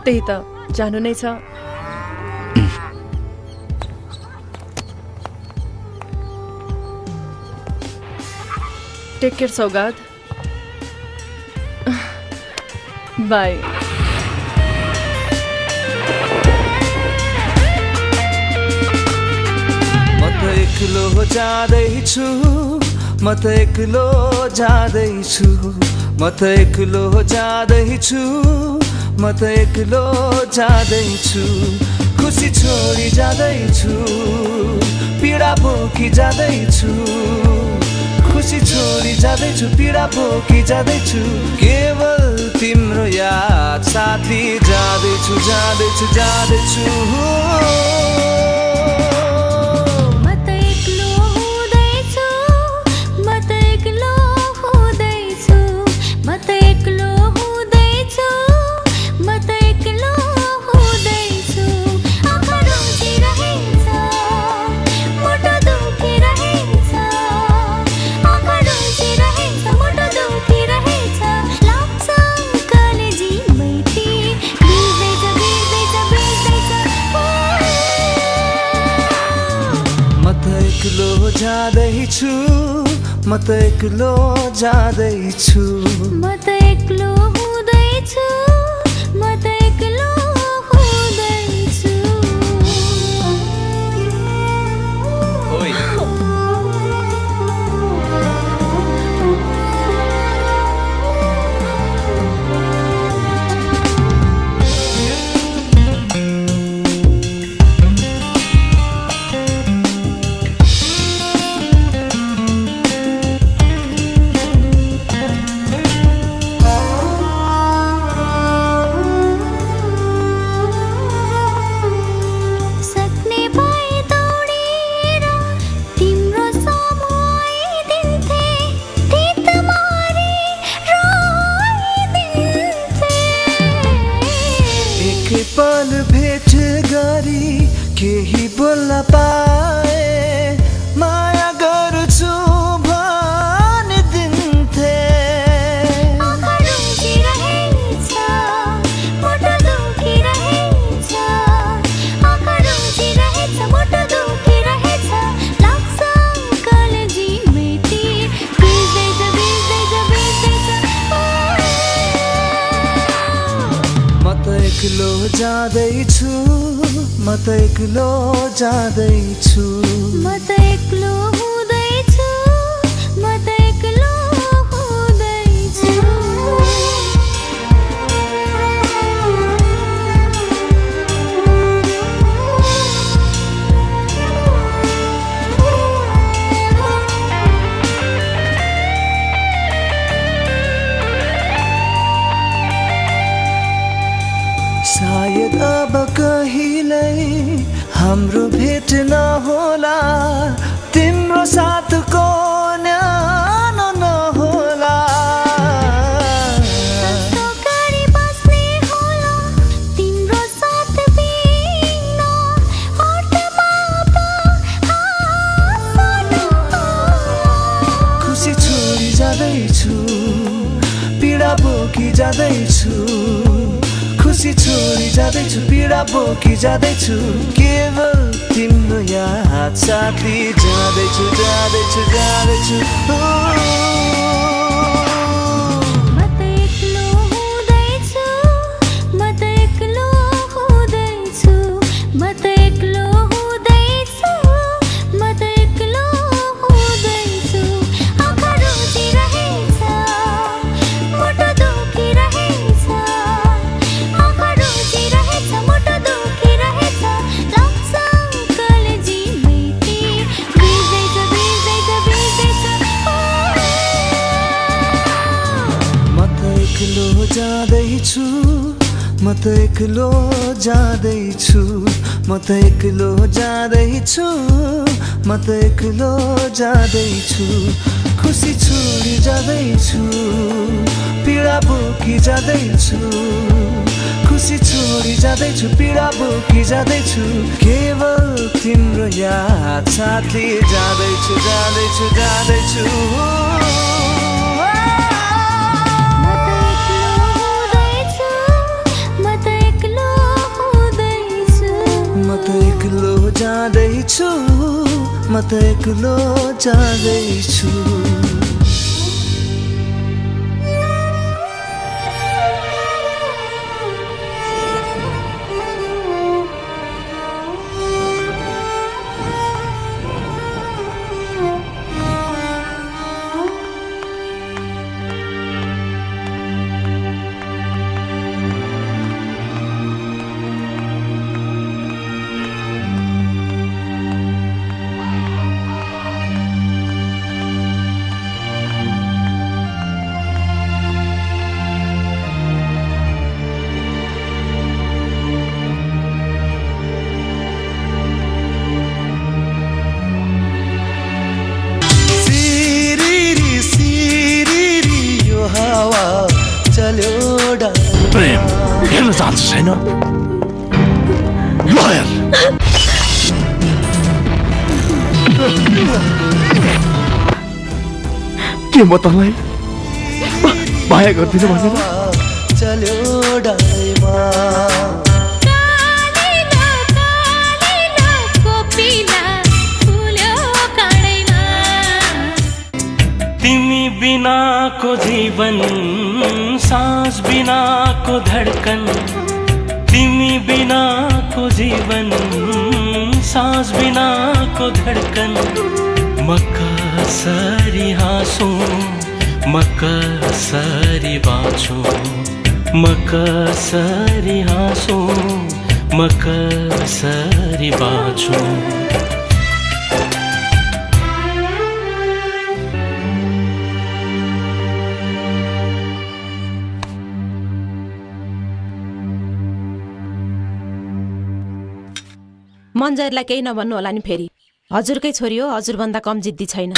त्यही त जानु नै छ टेक केयर सौगात बाई म त एक्लो जाँदैछु म त एक्लो जाँदैछु म त एक्लो जाँदैछु म त एक्लो जाँदैछु खुसी छोडी जाँदैछु पीडा बोकी जाँदैछु खुसी छोडी जाँदैछु पीडा बोकी जाँदैछु केवल तिम्रो याद साथी जाँदैछु जाँदैछु जाँदैछु जाँदैछु म त एक्लो जाँदैछु म त एक्लो हुँदैछु म त एक्लो हुँदैछु पल भेट गरी केही बोल्न पाए माया गर्छु भनिदिन्थे एक्लो जाँदैछु म त एक्लो जाँदैछु म त एक्लो हुँदैछु म त एक्लो हुँदैछु सायद अब कहिल्यै हाम्रो भेट नहोला तिम्रो साथको न्यानो नहोला खुसी छोडी जाँदैछु पीडा बोकी जाँदैछु खुसी छोडी जाँदैछु पीडा बोकी जाँदैछु केवल तिम्रो याद साथी जाँदैछु जाँदैछु जाँदैछु म त एक्लो हुँदैछु म त एक्लो हुँदैछु म त एक्लो हुँदैछु म त एक्लो हुँदैछु आँखा रोजिरहेछ मुटु दुखिरहेछ जाँदैछु म त एक्लो जाँदैछु म त एक्लो जाँदैछु म त एक्लो जाँदैछु खुसी छोडी जाँदैछु पीडा बोकी जाँदैछु खुसी छोडी जाँदैछु पीडा बोकी जाँदैछु केवल तिम्रो याद साथी जाँदैछु जाँदैछु जाँदैछु एक्लो जाँदैछु म त एक्लो जाँदैछु चल्यो डाँडैमा। प्रेम हेर्न चाहन्छ छैन लयर के म तँलाई माया गर्दिनँ भनेर चल्यो डाँडैमा। तिमी बिनाको जीवन सास बिनाको धडकन तिमी बिनाको जीवन सास बिनाको धडकन म कसरी हाँसौँ म कसरी बाँचौँ म कसरी हाँसौँ म कसरी बाँचौँ। मन्जरलाई केही नभन्नु होला नि फेरि हजुरकै छोरी हो हजुरभन्दा कम जिद्दी छैन।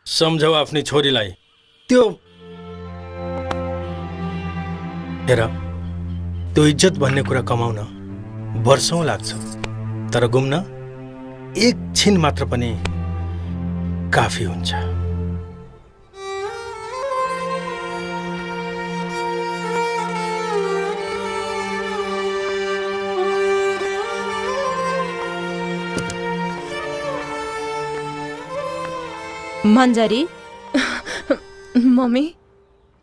सम्झौ आफ्नै छोरीलाई त्यो हेर त्यो इज्जत भन्ने कुरा कमाउन वर्षौँ लाग्छ तर गुम्न एकछिन मात्र पनि काफी हुन्छ। मन्जरी मम्मी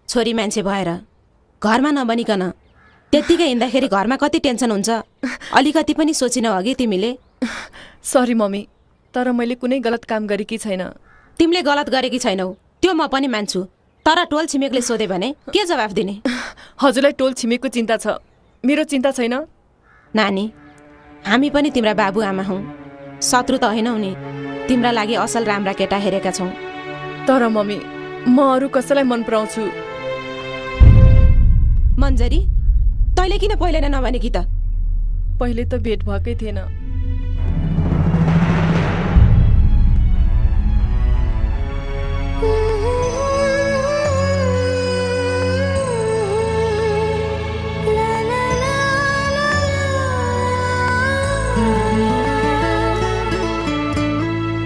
छोरी मान्छे भएर घरमा नबनिकन त्यत्तिकै हिँड्दाखेरि घरमा कति टेन्सन हुन्छ अलिकति पनि सोचिनौ अघि तिमीले? सरी मम्मी तर मैले कुनै गलत काम गरेकी छैन। तिमीले गलत गरेकी छैनौ त्यो म पनि मान्छु तर टोल छिमेकले सोधे भने के जवाफ दिने? हजुरलाई टोल छिमेकको चिन्ता छ मेरो चिन्ता छैन। नानी हामी पनि तिम्रा बाबुआमा हौ शत्रु त होइनौ नि तिम्रा लागि असल राम्रा केटा हेरेका छौँ। तर मम्मी म अरू कसैलाई मन पराउँछु। मन्जरी तैँले किन पहिले नै नभनेकी त? पहिले त भेट भएकै थिएन।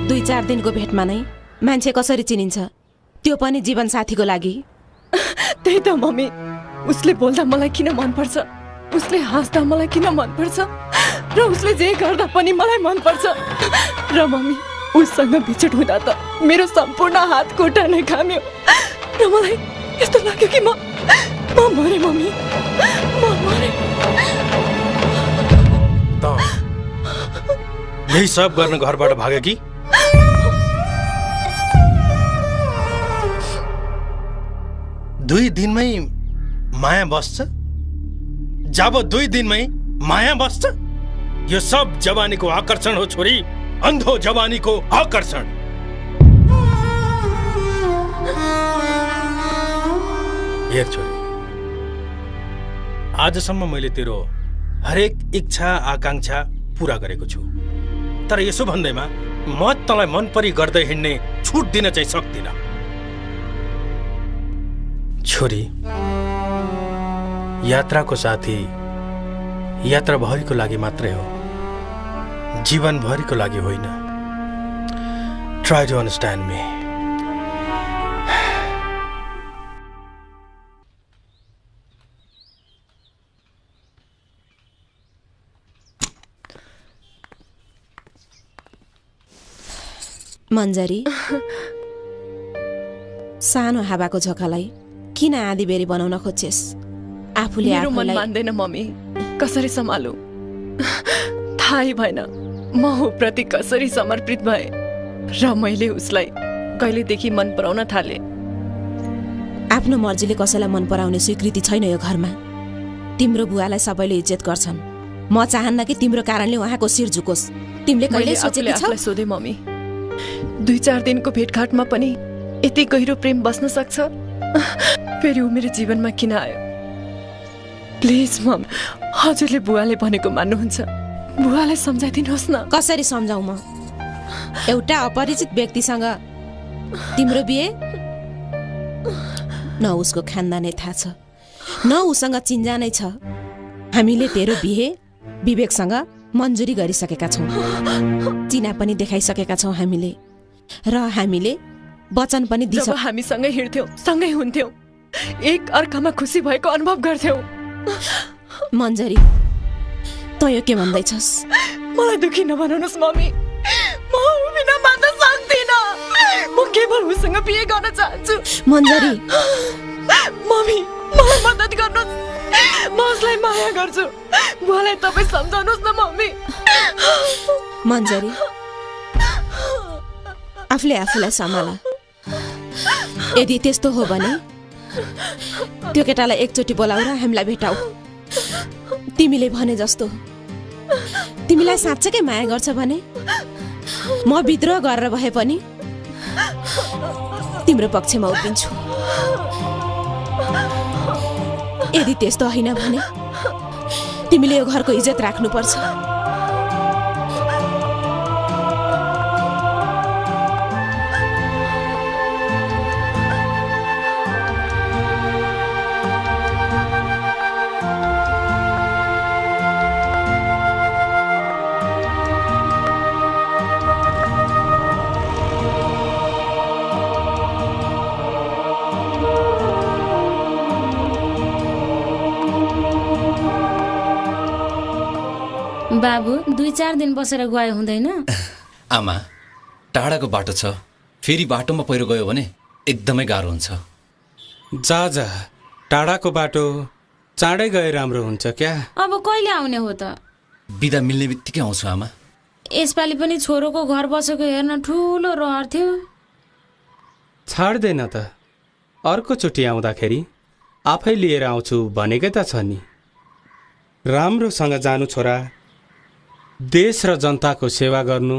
दुई चार दिनको भेटमा नै मान्छे कसरी चिनिन्छ त्यो पनि जीवन साथीको लागि। त्यही त मम्मी उसले बोल्दा मलाई किन मनपर्छ उसले हाँस्दा मलाई किन मनपर्छ र उसले जे गर्दा पनि मलाई मनपर्छ र मम्मी उसँग बिछोड हुँदा त मेरो सम्पूर्ण हात खुट्टा नै काम्यो र मलाई यस्तो लाग्यो कि म मरे मम्मी म मरे। यही सब गर्न घरबाट भाग्यो कि? दुई दिनमै माया बस्छ? जब दुई दिनमै माया बस्छ? यो सब जवानीको आकर्षण हो छोरी अन्धो जवानीको आकर्षण। हेर छोरी आजसम्म मैले तेरो हरेक इच्छा आकांक्षा पूरा गरेको छु तर यसो भन्दैमा म तँलाई मन परी गर्दै हिँड्ने छुट दिन चाहिँ सक्दिनँ। छोरी यात्राको साथी यात्राभरिको लागि मात्रै हो जीवनभरिको लागि होइन। Try to understand me. Manjari सानो हावाको झोकालाई किन आधी बेरी बनाउन खोज्छेस? आफूले मेरो मन आफूलाई मान्दैन मम्मी कसरी सम्हालु थाहै भएन म उप्रति कसरी समर्पित भए र मैले उसलाई कहिलेदेखि मन पराउन थाले। आफ्नो मर्जीले कसैलाई मन पराउने स्वीकृति छैन यो घरमा। तिम्रो बुवालाई सबैले इज्जत गर्छन्। म चाहन्न कि तिम्रो कारणले उहाँको शिर झुकोस्। तिमीले कहिले सोचेकी छौ? सोधे मम्मी दुई चार दिनको भेटघाटमा पनि यति गहिरो प्रेम बस्न सक्छ? फेरि ऊ मेरो जीवनमा किन आयो? प्लिज मम हजुरले बुवाले भनेको मान्नुहुन्छ बुवालाई सम्झाइदिनुहोस् न। कसरी सम्झाउ म? एउटा अपरिचित व्यक्तिसँग तिम्रो बिहे न उसको खानदानै थाहा छ न उसँग चिन्जानै छ। हामीले तेरो बिहे विवेकसँग मन्जुरी गरिसकेका छौँ, चिना पनि देखाइसकेका छौँ हामीले, र हामीले वचन पनि जब दिन्छौँ। हामी सँगै हिँड्थ्यौँ, सँगै हुन्थ्यौँ, एक अर्कामा खुसी भएको अनुभव गर्थ्यौँ। मन्जरी, तँ यो के भन्दैछस्? मलाई दुखी नबनाउनुहोस् मम्मी, म बिना मान्न सक्दिनँ। म केवल उसँग बिहे गर्न चाहन्छु। मन्जरी, मम्मी मलाई मद्दत गर्नुहोस्, म उसलाई माया गर्छु। मलाई तपाईँ सम्झाउनुहोस् न मम्मी। मन्जरी, आफूले आफूलाई सम्हाल। यदि त्यस्तो हो भने त्यो केटालाई एकचोटि बोलाऊ र हामीलाई भेटाऊ। तिमीले भने जस्तो तिमीलाई साँच्चैकै माया गर्छ भने म विद्रोह गरेर भए पनि तिम्रो पक्षमा उभिन्छु। यदि त्यस्तो होइन भने तिमीले यो घरको इज्जत राख्नुपर्छ। बाबु 2-4 दिन बसेर गए हुँदैन? आमा, टाढाको बाटो छ, फेरि बाटोमा पहिरो गयो भने एकदमै गाह्रो हुन्छ। जा जा, टाढाको बाटो चाँडै गए राम्रो हुन्छ क्या। अब कहिले आउने हो त? बिदा मिल्ने बित्तिकै आउँछु आमा। यसपालि पनि छोरोको घर बसेको हेर्न ठुलो रहर थियो। छाड्दैन त, अर्कोचोटि आउँदाखेरि आफै लिएर आउँछु भनेकै त छ नि। राम्रोसँग जानु छोरा, देश र जनताको सेवा गर्नु,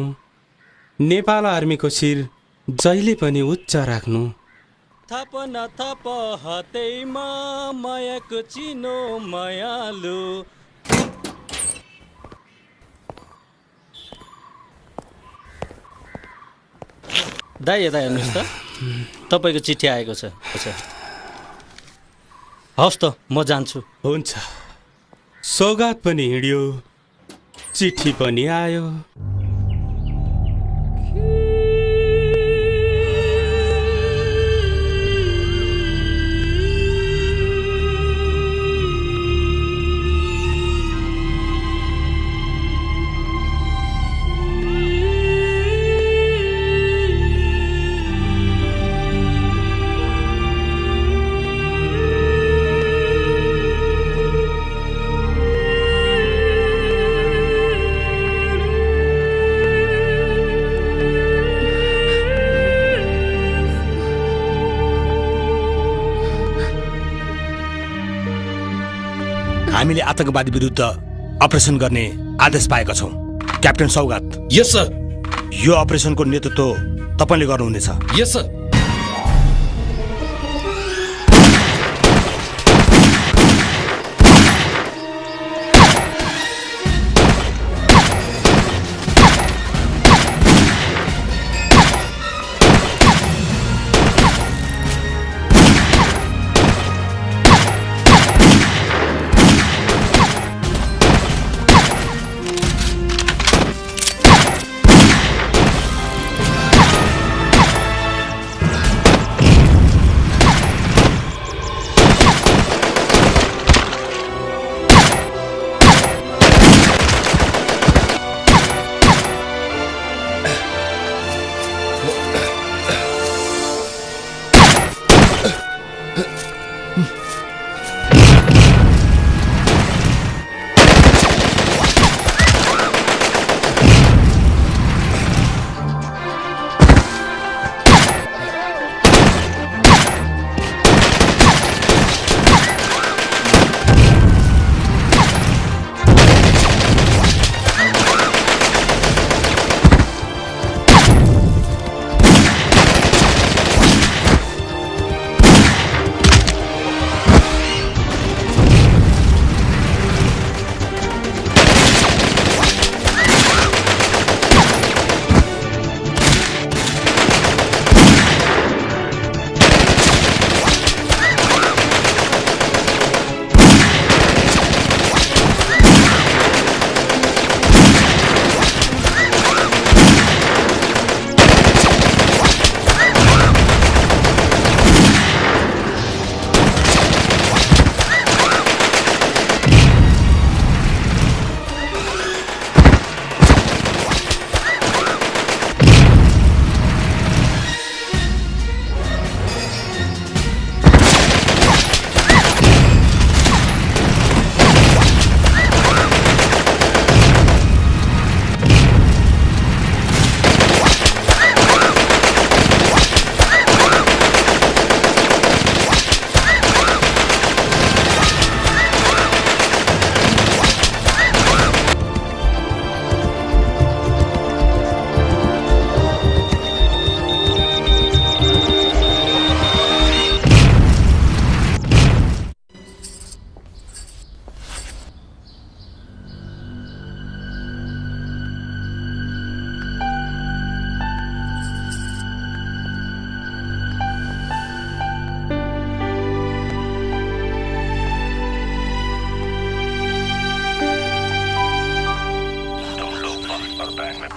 नेपाल आर्मीको शिर जहिले पनि उच्च राख्नु। थप न थप हतैमा मायाको चिनो मायालु। दाइ यता हेर्नुहोस् त, तपाईँको चिठी आएको छ। हवस् त, म जान्छु। हुन्छ, सौगात पनि हिँड्यो, चिठी पनि आयो। हामीले आतंकवादी विरुद्ध अपरेसन गर्ने आदेश पाएका छौँ। क्याप्टेन सौगात। यस सर। यो अपरेसनको नेतृत्व तपाईँले गर्नुहुनेछ। यस सर।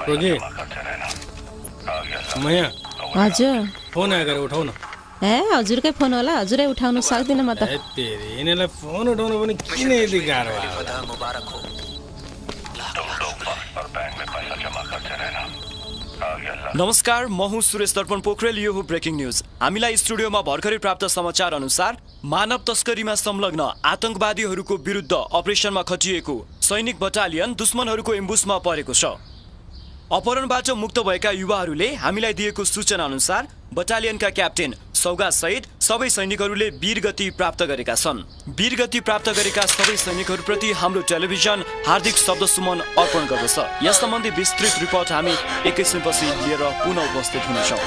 रोगी माया हजुर फोन आयो गरे उठाउ न ए हजुरकै फोन होला हजुरै उठाउन सक्दिनँ म त तेरे यिनीलाई फोन उठाउनु पनि किन यति गाह्रो नमस्कार म हुँ सुरेश दर्पण पोखरेल यो हो ब्रेकिङ न्युज हामीलाई स्टुडियोमा भर्खरै प्राप्त समाचार अनुसार मानव तस्करीमा संलग्न आतंकवादीहरूको विरुद्ध अपरेसनमा खटिएको सैनिक बटालियन दुश्मनहरूको एम्बुसमा परेको छ अपहरणबाट मुक्त भएका युवाहरूले हामीलाई दिएको सूचना अनुसार बटालियनका क्याप्टेन सौगात सहित सबै सैनिकहरूले वीरगति प्राप्त गरेका छन् वीरगति प्राप्त गरेका सबै सैनिकहरूप्रति हाम्रो टेलिभिजन हार्दिक शब्दसुमन अर्पण गर्दछ यस सम्बन्धी विस्तृत रिपोर्ट हामी एकैछिनपछि लिएर पुनः उपस्थित हुनेछौँ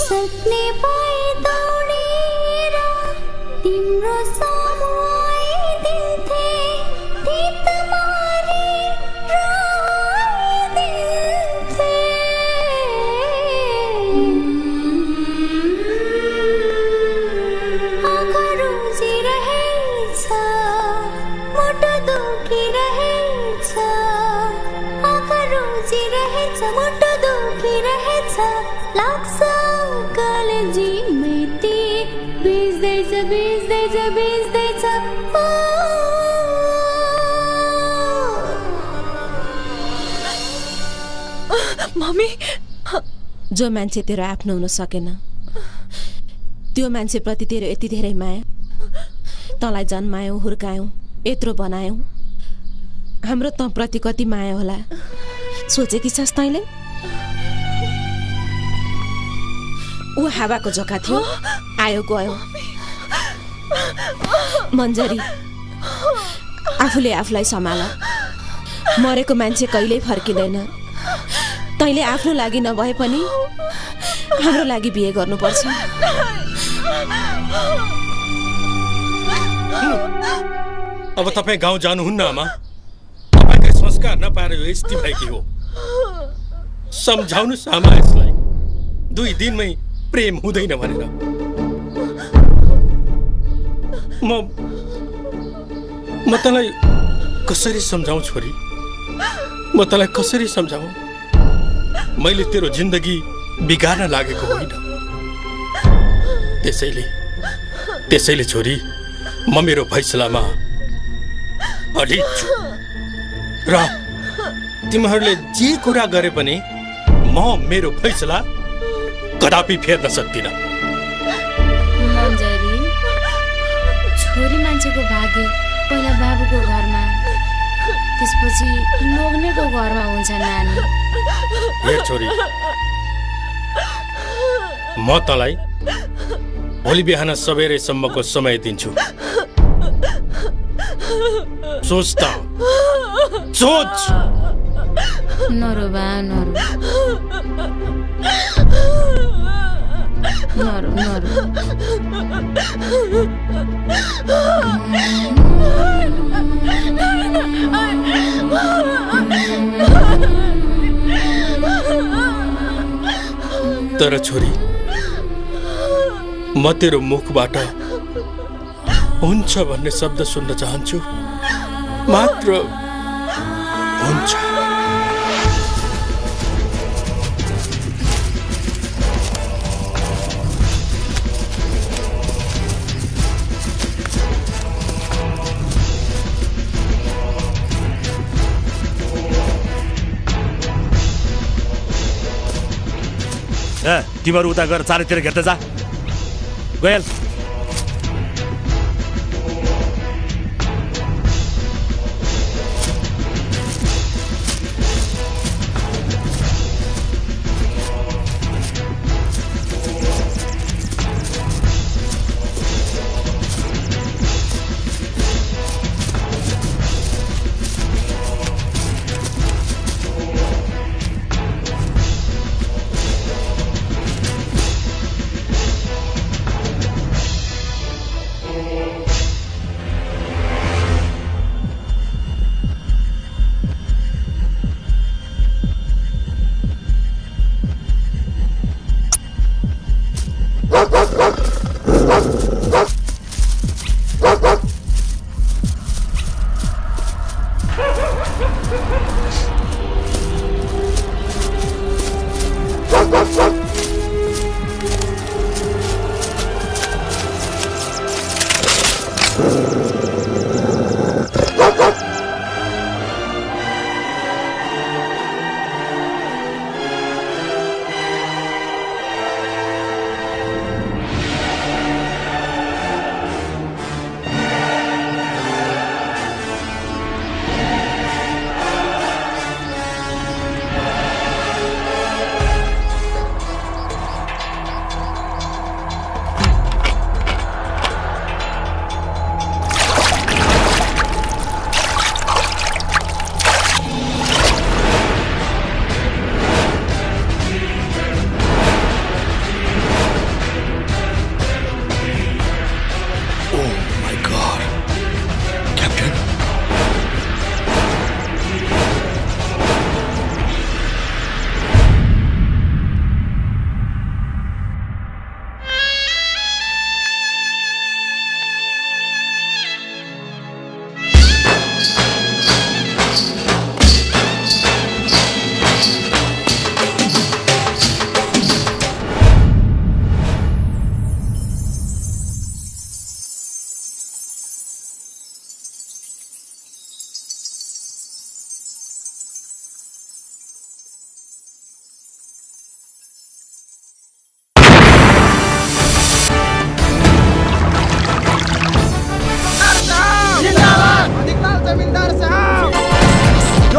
सपने पाए दौडेर तिम्रो सामु आइदिन्थे तितमारी आइदिन्थे आँखा रोजिरहेछ मुटु दुखिरहेछ आँखा रोजिरहेछ मुटु दुखिरहेछ लाग्छ कालेजी मेटी बिज्दैछ बिज्दैछ बिज्दैछ मम्मी जो मान्छे तेरो आफ्नो हुन सकेन त्यो मान्छेप्रति तेरो यति धेरै माया तँलाई जन्मायौँ हुर्कायौँ यत्रो बनायौँ हाम्रो तँप्रति कति माया होला सोचेकी छस् तैँले ऊ हावाको झोका थियो आयो गयो मन्जरी आफूले आफूलाई सम्हाल मरेको मान्छे कहिल्यै फर्किँदैन तैँले आफ्नो लागि नभए पनि हाम्रो लागि बिहे गर्नुपर्छ अब तपाईँ गाउँ जानुहुन्न आमा तपाईँकै संस्कार नपाएर यो स्थिति भएकी हो सम्झाउनुहोस् आमा यसलाई 2 दिनमै प्रेम हुँदैन भनेर म तँलाई कसरी सम्झाउँ छोरी म तँलाई कसरी सम्झाउँ मैले तेरो जिन्दगी बिगार्न लागेको होइन त्यसैले छोरी म मेरो फैसलामा अडिग छु र तिमीहरूले जे कुरा गरे पनि म मेरो फैसला कदापि फेर्न सक्दिनँ मन्जरी छोरी मान्छेको भाग्य पहिला बाबुको घरमा त्यसपछि लोग्नेको घरमा हुन्छ नानी हेर छोरी म तँलाई भोलि बिहान सबेरैसम्मको समय दिन्छु सोच नरो बा नरो नरो नरो तर छोरी म तेरो मुखबाट हुन्छ भन्ने शब्द सुन्न चाहन्छु मात्र हुन्छ तिमीहरू उता गएर चारैतिर घेर्दै जा गयल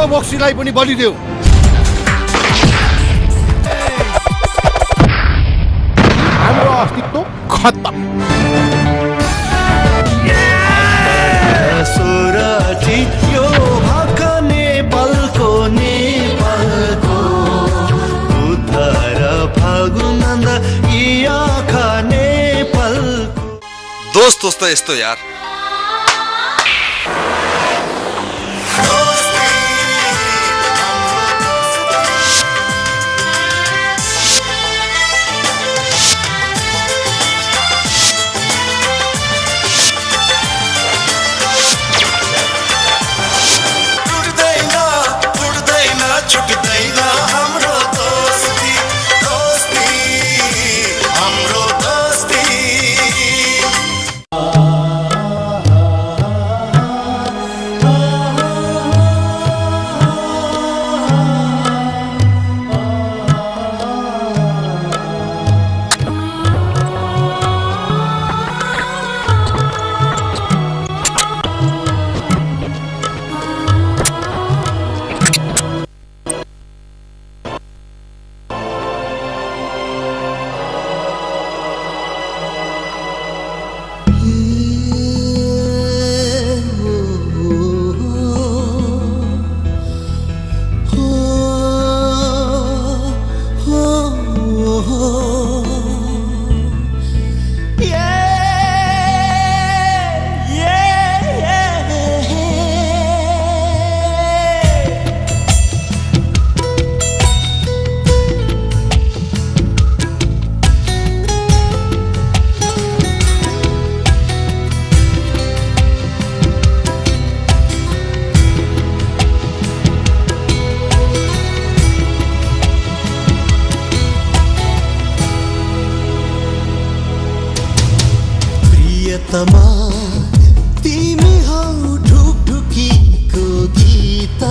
यो बक्सीलाई पनि बलिदेऊ। हाम्रो अस्तित्व खत्तम। सोराची यो भाका नेपालको उद्धार फागुनन्द यी आँखा नेपालको। दोस्त त यस्तो यार। प्रियतमा तिमी हौ ढुकढुकीको गीत।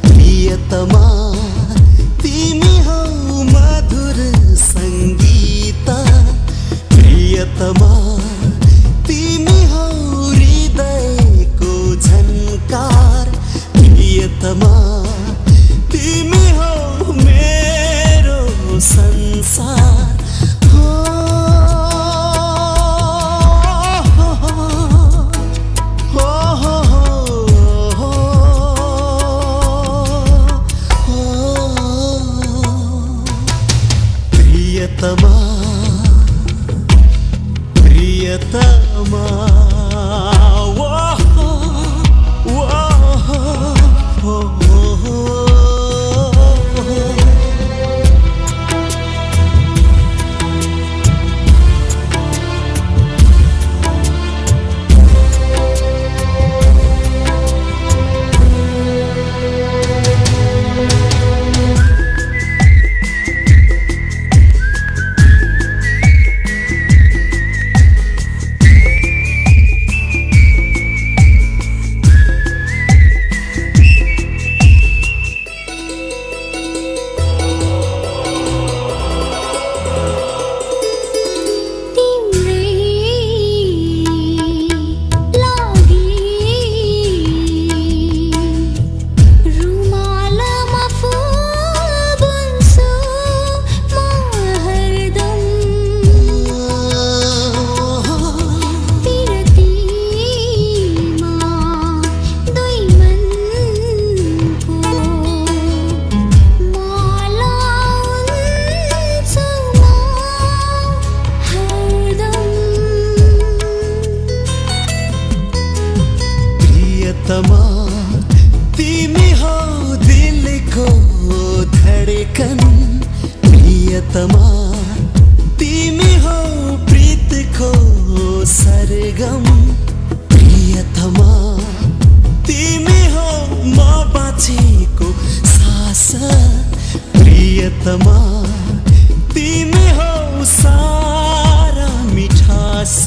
प्रियतमा तिमी हौ मधुर सङ्गीत। प्रियतमा तिमी हौ हृदयको झन्कार। प्रियतमा तिमी हौ मेरो संसार। तिमी हो दिलको धडकन प्रियतमा तिमी हो प्रीतको सरगम प्रियतमा तिमी हो म बाँचेको सास प्रियतमा तिमी हो सारा मिठास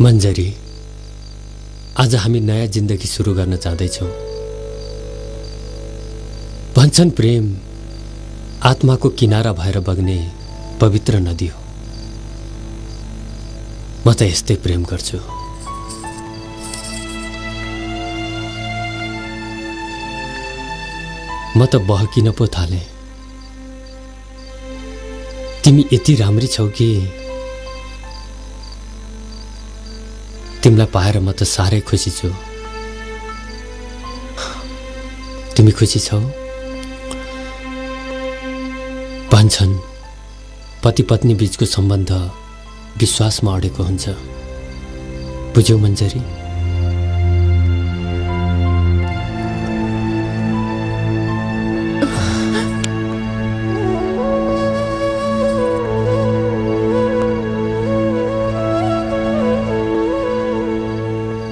मञ्जरी, आज हामी नयाँ जिन्दगी सुरु गर्न चाहदैछौँ। भन्छन् प्रेम आत्माको किनारा भएर बग्ने पवित्र नदी हो। म त यस्तै प्रेम गर्छु। म त बहकिन पो थाले। तिमी यति राम्री छौ कि तिमीलाई पाएर म त साह्रै खुसी छु। तिमी खुसी छौ? भन्छन् पति पत्नी बीचको सम्बन्ध विश्वासमा अडेको हुन्छ। बुझ्यौ मञ्जरी?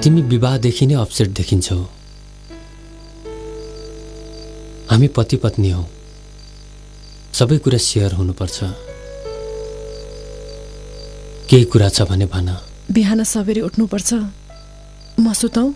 तिमी विवाहदेखि नै अपसेट देखिन्छौ। हामी पति पत्नी हौ, सबै कुरा सेयर हुनुपर्छ। केही कुरा छ भने भन। बिहान सबेरै उठ्नुपर्छ। म सुतौँ?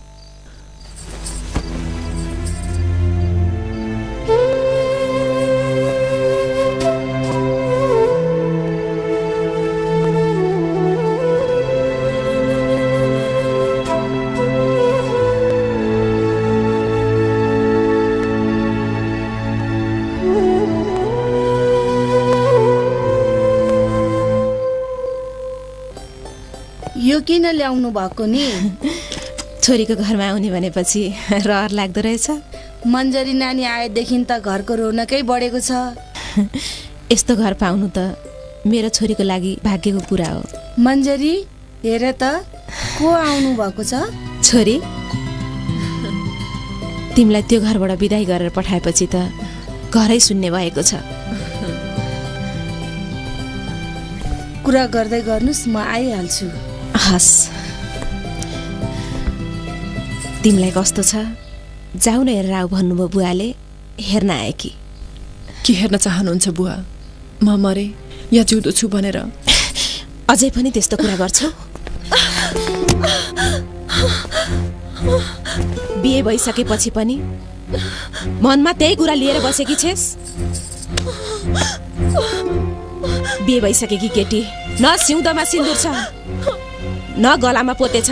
यो किन ल्याउनु भएको नि? छोरीको घरमा आउने भनेपछि रहर लाग्दो रहेछ। मञ्जरी नानी आएदेखि त घरको रौनकै बढेको छ। यस्तो घर पाउनु त मेरो छोरीको लागि भाग्यको कुरा हो। मञ्जरी हेर त को आउनु भएको छ? छोरी तिमीलाई त्यो घरबाट बिदाई गरेर पठाएपछि त घरै सुन्ने भएको छ। कुरा गर्दै गर्नुस्, म आइहाल्छु। हस्, तिमीलाई कस्तो छ? जाऊ न हेरेर आऊ भन्नुभयो बुवाले, हेर्न आए कि? के हेर्न चाहनुहुन्छ बुवा? म मरे या जिउँदो छु भनेर? अझै पनि त्यस्तो कुरा गर्छौ? बिहे भइसकेपछि पनि मनमा त्यही कुरा लिएर बसेकी छेस? बिहे भइसकेकी केटी न सिउँदोमा सिन्दुर छ न गलामा पोते छ।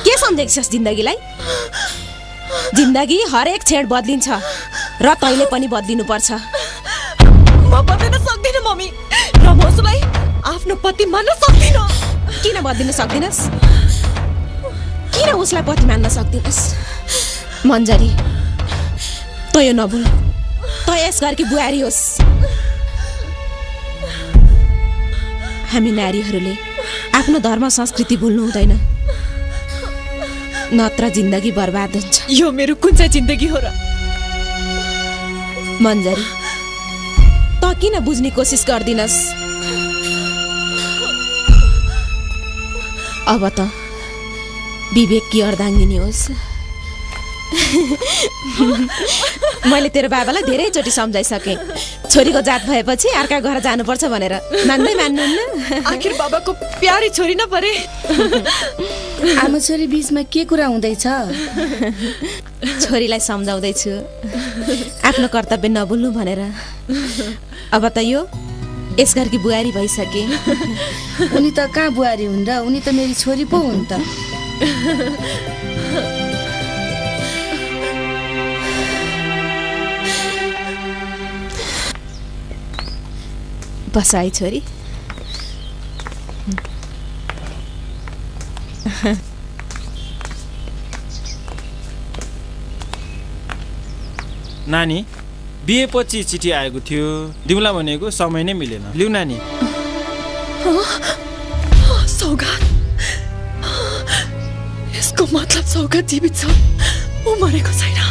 के सम्झेको छस् जिन्दगीलाई? जिन्दगी हरेक छेड बदलिन्छ र तैँले पनि बदलिनु पर्छ। म बदलिन सक्दिनँ मम्मी, र म उसलाई आफ्नो पति मान्न सक्दिनँ। किन बदलिन सक्दिनस्? किन उसलाई पति मान्न सक्दिनस्? मन्जरी, तँ यो नभुल, तँ यस घरकी बुहारी होस्। हामी नारीहरूले आफ्नो धर्म संस्कृति भुल्नु हुँदैन, नत्र जिन्दगी बर्बाद हुन्छ। यो मेरो कुन चाहिँ जिन्दगी हो र? मन्जरी, तँ किन बुझ्ने कोसिस गर्दिनस्? अब त विवेक की अर्धाङ्गिनी होस्। मैले तेरो बाबालाई धेरैचोटि सम्झाइसकेँ, छोरीको जात भएपछि अर्का घर जानुपर्छ भनेर। मान्दै मान्नुहुन्न? आखिर बाबाको प्यारी छोरी न परे। आमा छोरी बीचमा के कुरा हुँदैछ? छोरीलाई सम्झाउँदैछु आफ्नो कर्तव्य नभुल्नु भनेर। अब त यो यस घरकी बुहारी भइसके। उनी त कहाँ बुहारी हुन् र? उनी त मेरी छोरी पो हुन् त। बस आई छोरी। नानी, बिहेपछि चिठी आएको थियो, दिउँला भनेको समय नै मिलेन। लिऊ नानी। सौगात? यसको मतलब सौगात जीवित छ, ऊ मरेको छैन।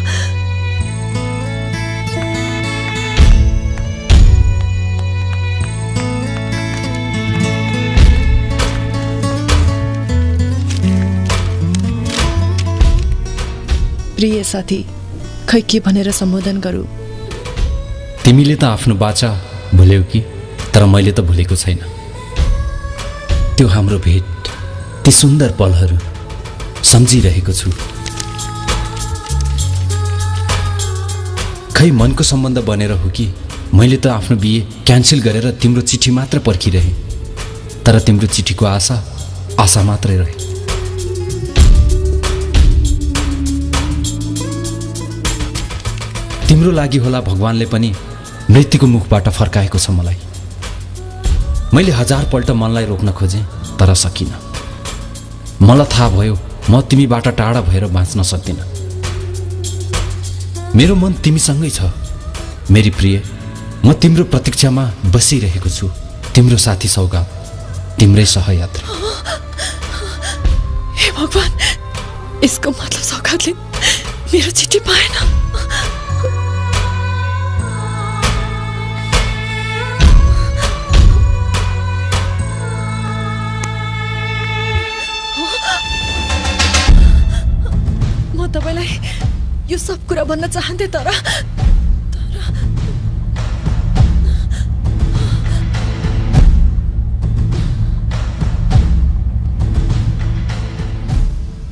प्रिय साथी, खै के भनेर सम्बोधन गरौँ? तिमीले त आफ्नो बाचा भुल्यौ कि, तर मैले त भुलेको छैन। त्यो हाम्रो भेट, ती सुन्दर पलहरू सम्झिरहेको छु। खै मनको सम्बन्ध बनेर हो कि मैले त आफ्नो बिहे क्यान्सल गरेर तिम्रो चिठी मात्र पर्खिरहेँ, तर तिम्रो चिठीको आशा मात्रै रहे। तिम्रो लागि होला भगवानले पनि मृत्युको मुखबाट फर्काएको छ मलाई। मैले 1000 पल्ट मनलाई रोक्न खोजेँ, तर सकिनँ। मलाई थाहा भयो म तिमीबाट टाढा भएर बाँच्न सक्दिनँ। मेरो मन तिमीसँगै छ मेरी प्रिय। म तिम्रो प्रतीक्षामा बसिरहेको छु, तिम्रो साथी सौगात, तिम्रै सहयात्री। हे भगवान, यसको मतलब सौगातले मेरो चिठी पाएन। तपाईलाई यो सब कुरा भन्न चाहन्थे, तर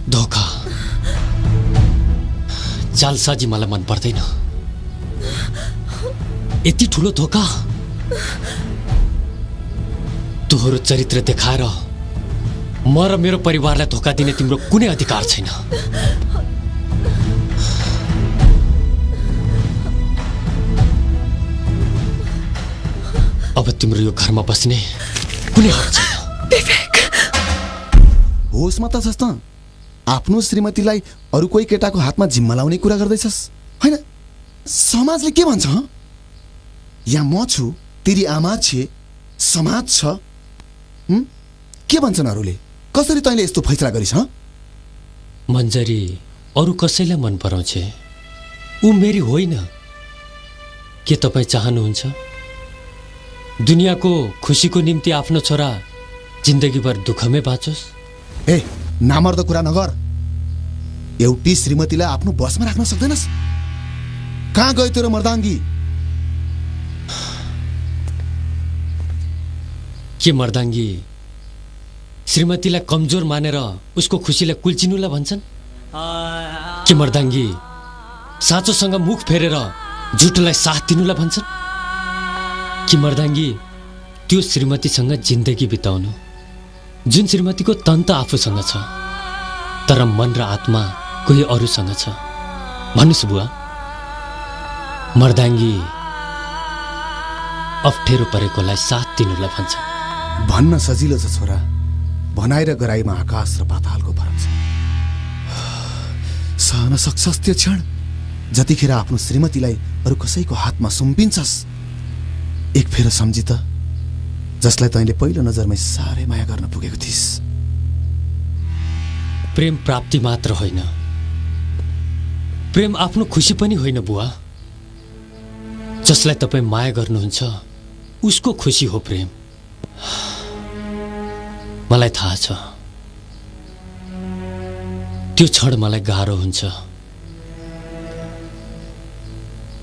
धोका, जालसाजी मलाई मन पर्दैन। यति ठुलो धोका तोहरो चरित्र देखाएर म र मेरो परिवारलाई धोका दिने तिम्रो कुनै अधिकार छैन। अब तिम्रो यो घरमा बस्ने कुनै हक छैन। विवेक, होसमा त छस् त? आफ्नो श्रीमतीलाई अरू कोही केटाको हातमा जिम्मा लाउने कुरा गर्दैछस् हैन? समाजले के भन्छ? यहाँ म छु, तेरी आमा छे, समाज छ। के भन्छन् अरूले? कसरी तैँले यस्तो फैसला गरिस्? मन्जरी अरू कसैलाई मन पराउँछ, ऊ मेरी होइन। के तपाईँ चाहनुहुन्छ दुनियाँको खुसीको निम्ति आफ्नो छोरा जिन्दगीभर दुःखमै बाँचोस्? ए नामर्दो कुरा नगर। एउटी श्रीमतीलाई आफ्नो बसमा राख्न सक्दैनस्? कहाँ गयो तेरो मर्दाङ्गी? के मर्दाङ्गी श्रीमतीलाई कमजोर मानेर उसको खुसीलाई कुल्चिनुलाई भन्छन्? के मर्दाङ्गी साँचोसँग मुख फेरेर झुटोलाई साथ दिनुलाई भन्छन्? कि मर्दाङ्गी त्यो श्रीमतीसँग जिन्दगी बिताउनु जुन श्रीमतीको तन त आफूसँग छ तर मन र आत्मा कोही अरूसँग छ? भन्नुहोस् बुवा, मर्दाङ्गी अप्ठ्यारो परेकोलाई साथ दिनुलाई भन्छ। भन्न सजिलो छ छोरा, भनाइ र गराइमा आकाश र पातालको फरक छ। सहन सक्छस् त्यो क्षण जतिखेर आफ्नो श्रीमतीलाई अरू कसैको हातमा सुम्पिन्छस्? एक फेर सम्झि त, जसलाई तैँले पहिलो नजरमै साह्रै माया गर्न पुगेको थिइस्। प्रेम प्राप्ति मात्र होइन, प्रेम आफ्नो खुसी पनि होइन बुवा। जसलाई तपाईँ माया गर्नुहुन्छ उसको खुसी हो प्रेम। मलाई थाहा छ त्यो क्षण मलाई गाह्रो हुन्छ,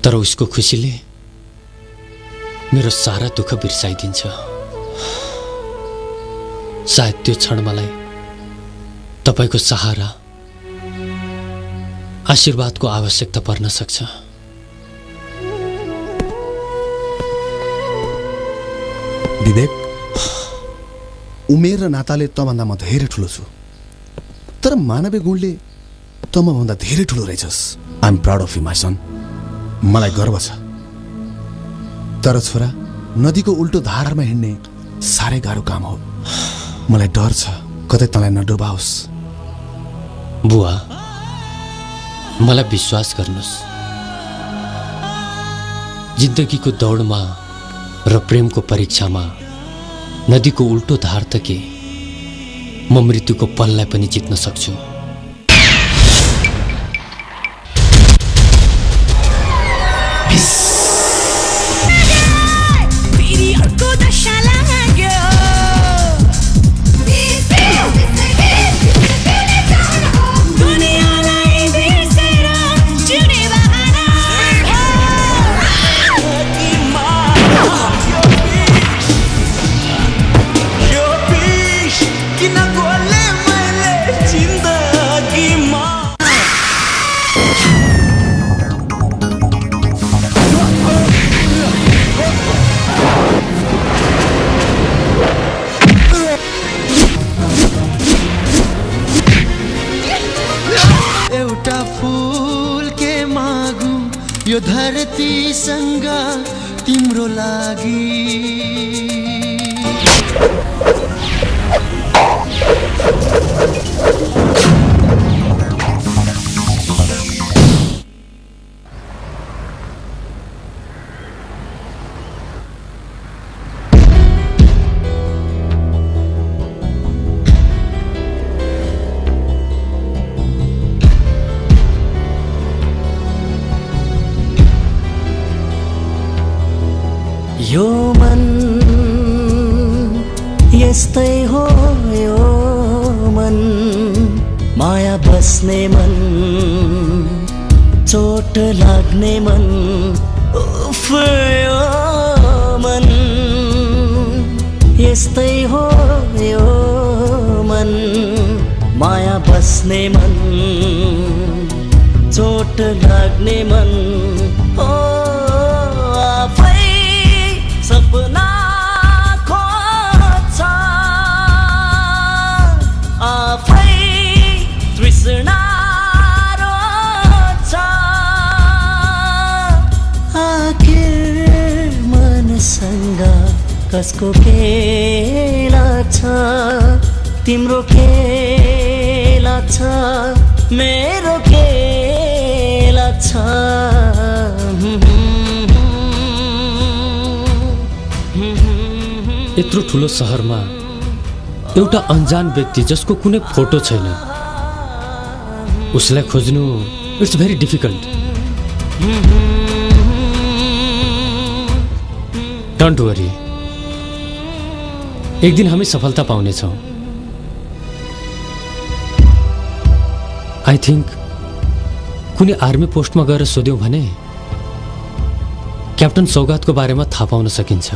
तर उसको खुसीले मेरो सारा दुःख बिर्साइदिन्छ। सायद त्यो क्षण मलाई तपाईको सहारा आशीर्वादको आवश्यकता पर्न सक्छ। विवेक, उमेर र नाताले तँभन्दा म धेरै ठुलो छु, तर मानवीय गुणले त मभन्दा धेरै ठुलो रहेछस्। I am proud of you my son. मलाई गर्व छ। तर छोरा, नदीको उल्टो धारमा हिँड्ने साह्रै गाह्रो काम हो। मलाई डर छ कतै तँलाई नडुबाओस्। बुवा, मलाई विश्वास गर्नुहोस्, जिन्दगीको दौडमा र प्रेमको परीक्षामा नदीको उल्टो धार त के, म मृत्युको पललाई पनि जित्न सक्छु। यो धरतीसँग तिम्रो लागि यो मन यस्तै हो, यो मन माया बस्ने मन, चोट लाग्ने मन, उफ यो मन यस्तै हो, यो मन माया बस्ने मन, चोट लाग्ने मन। सपना खोज्छ आफै तृष्णा रोज्छ। आखिर मनसँग कसको खेला छ, तिम्रो खेला छ, मेरो खेला छ। यत्रो ठुलो सहरमा एउटा अन्जान व्यक्ति जसको कुनै फोटो छैन, उसलाई खोज्नु it's very difficult. Don't worry, एक दिन हामी सफलता पाउनेछौँ। आई थिङ्क कुनै आर्मी पोस्टमा गएर सोध्यौँ भने क्याप्टन सौगातको बारेमा थाहा पाउन सकिन्छ।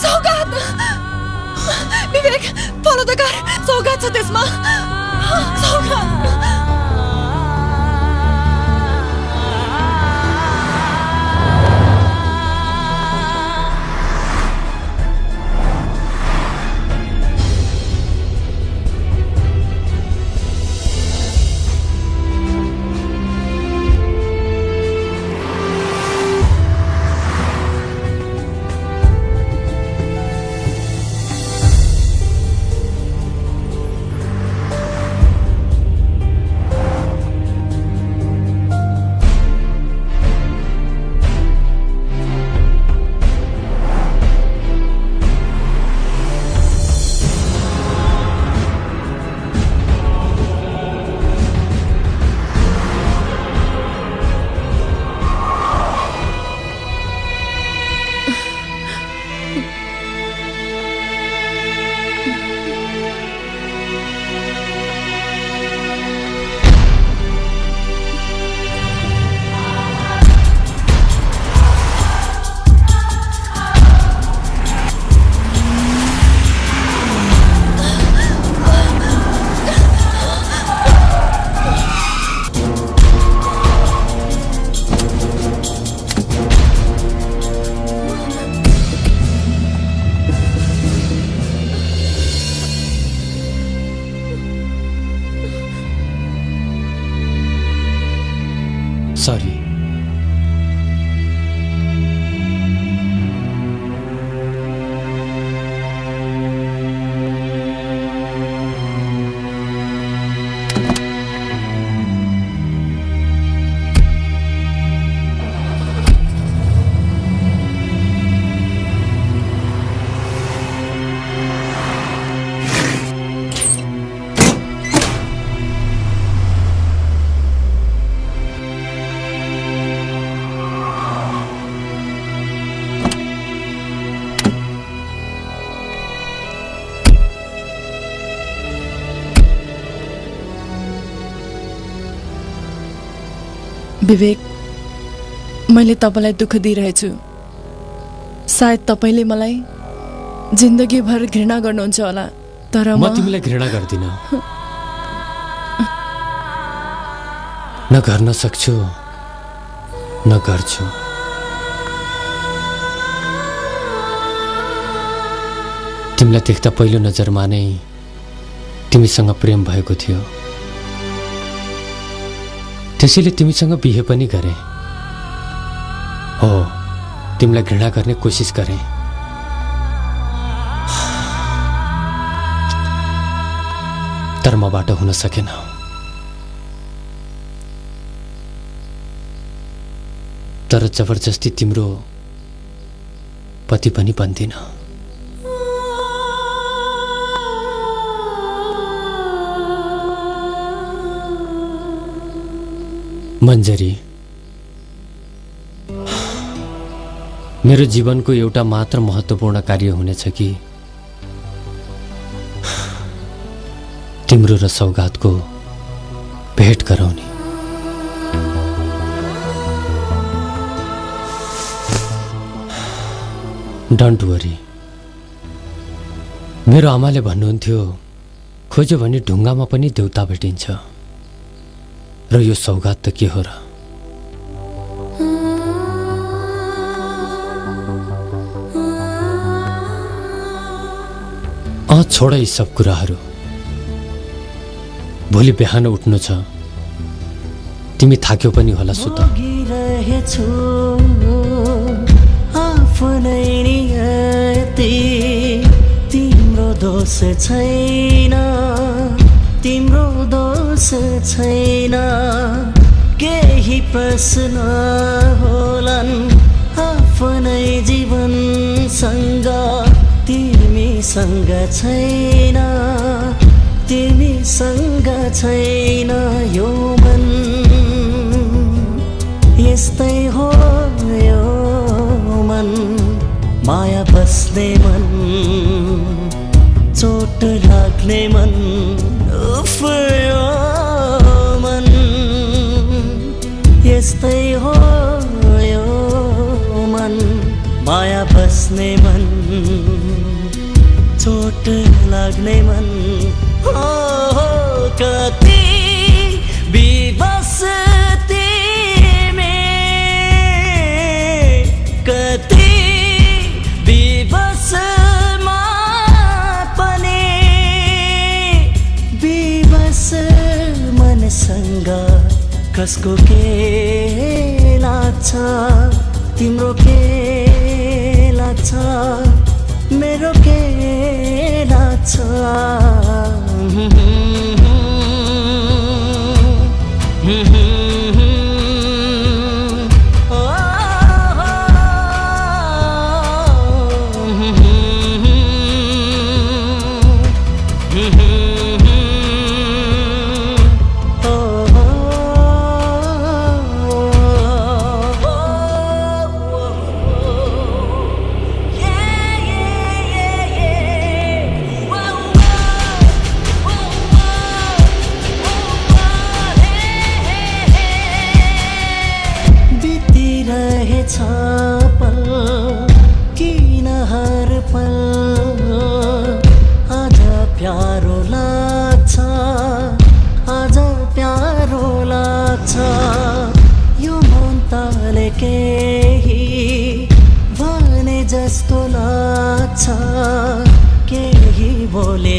सौगात विवेक फलो त गर, सौगात छ त्यसमा। सौगात सरी। विवेक, मैले तपाईँलाई दुःख दिइरहेछु। सायद तपाईँले मलाई जिन्दगीभर घृणा गर्नुहुन्छ होला, तर म तिमीलाई घृणा गर्दिन। न गर्न सक्छु न गर्छु। तिमीलाई देख्दा पहिलो नजरमा नै तिमीसँग प्रेम भएको थियो, त्यसैले तिमीसँग बिहे पनि गरे। हो, तिमीलाई घृणा गर्ने कोसिस गरे, तर मबाट हुन सकेन। तर जबरजस्ती तिम्रो पति पनि बन्दिन। मञ्जरी, मेरो जीवनको एउटा मात्र महत्त्वपूर्ण कार्य हुनेछ कि तिम्रो र सौगातको भेट गराउने। डोन्ट वरी, मेरो आमाले भन्नुहुन्थ्यो खोज्यो भने ढुङ्गामा पनि देउता भेटिन्छ, र यो सौगात त के हो र? छोड यी सब कुराहरू। भोलि बिहान उठ्नु छ, तिमी थाक्यो पनि होला, सुत। तिम्रो दोष छैन, तिम्रो दोष छैन, केही प्रश्न होलान् आफ्नै जीवन तिमीसँग छैन तिमीसँग छैन यो मन यस्तै हो यो मन माया बस्ने मन चोट लाग्ने मन उफ यो मन यस्तै हो यो मन माया बस्ने मन चोट लाग्ने मन हो कति विवश तिमी कति विवशमा पनि विवश मनसँग कसको के लाग्छ तिम्रो के लाग्छ मेरो के लाग्छ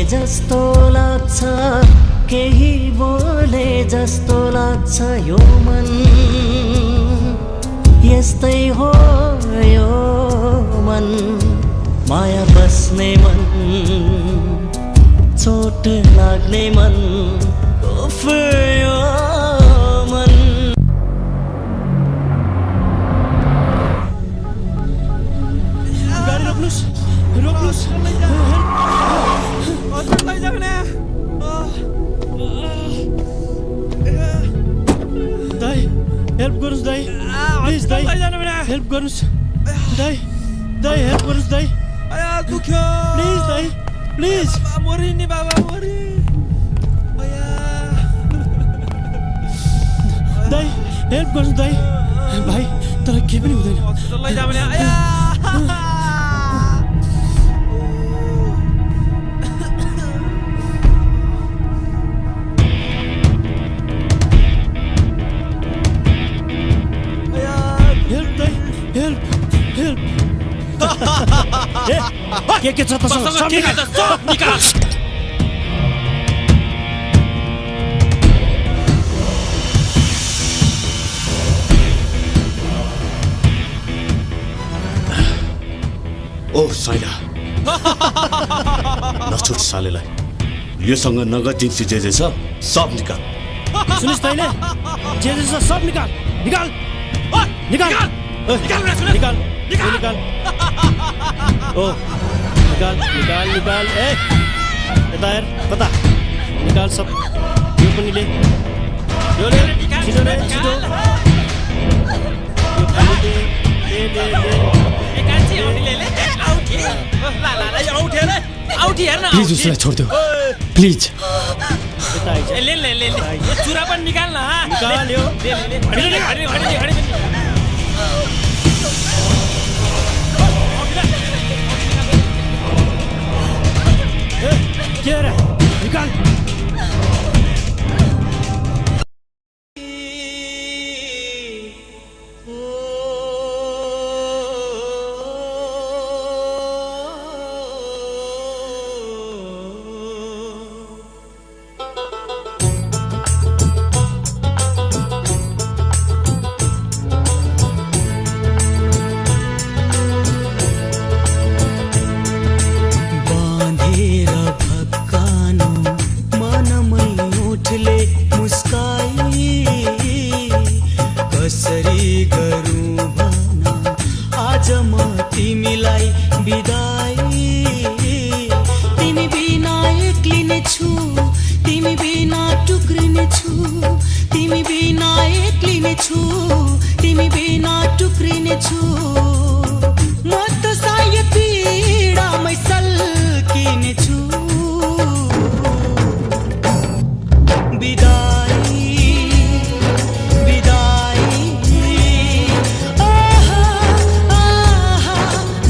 जस्तो लाग्छ केही बोले जस्तो लाग्छ यो मन यस्तै हो यो मन माया बस्ने मन चोट लाग्ने मन उफ यो मन गाडी रोक्नुस् रोक्नुस् दाइ हेल्प गर्नुस् दाइ प्लिज दाइ हेल्प गर्नुस् दाइ दाइ हेल्प गर्नुस् दाइ आया दुख्यो प्लिज दाइ प्लिज मरि नि बाबा मरि आया दाइ हेल्प गर्नुस् दाइ भाइ तर के पनि हुँदैन हस्पिटल लैजा भने आया के छ त सब निकाल ओ साइला नछुट सालेलाई योसँग नगद जिन्सी जे छ सब निकाल सुनिस् तैले जे छ सब निकाल निकाल निकाल निकाल निकाल निकाल ओ निकाल निकाल निकाल ए यता हेर कता निकाल सब यो पनि ले यो ले छिटो ले छिटो यो खाली ले एकाची औडी ले औठी ला ला ला औठी रे औठी हेर्न प्लिज उसलाई छोड देऊ प्लिज यता आइज ले ले ले यो चुरा पनि निकाल न निकाल यो ले ले हडी हडी हडी क्या रहा निकाल छु तिमी बिना टुक्रिने छु तिमी बिना एक्लिने छु तिमी बिना टुक्रिने छु म त सायद पीडामै सल्किने छु बिदाई बिदाई आहा आहा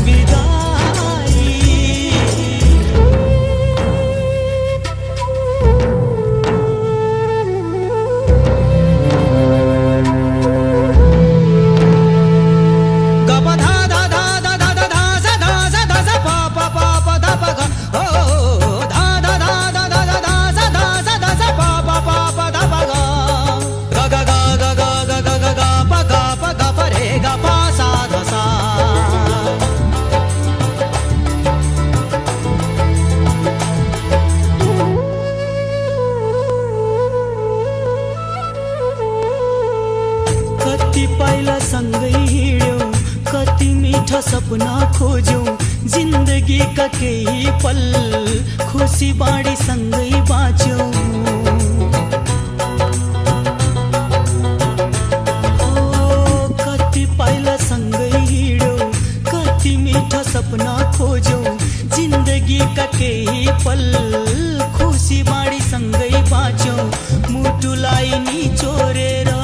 बिदाई गप धा धा धा धा धा धा धा सा धा सा धा सा पा पा पा पा धा पा गा ओ धा धा धा धा धा धा धा सा धा सा धा सा पा पा पा पा धा पा गा गा गा गा गा गा गा गा गा गा पा गा पा रे गा पा सा धा सा कति पाइला सँगै हिँड्यौँ कति मिठा सपना खोज्यौँ जिन्दगीका केही पल खुसी बाँडी सँगै बाँच्यौँ कति पाइला सँगै हिँड्यौँ कति मिठा सपना खोज्यौँ जिन्दगीका केही पल खुसी बाँडी सँगै बाँच्यौँ मुटुलाई निचोरेर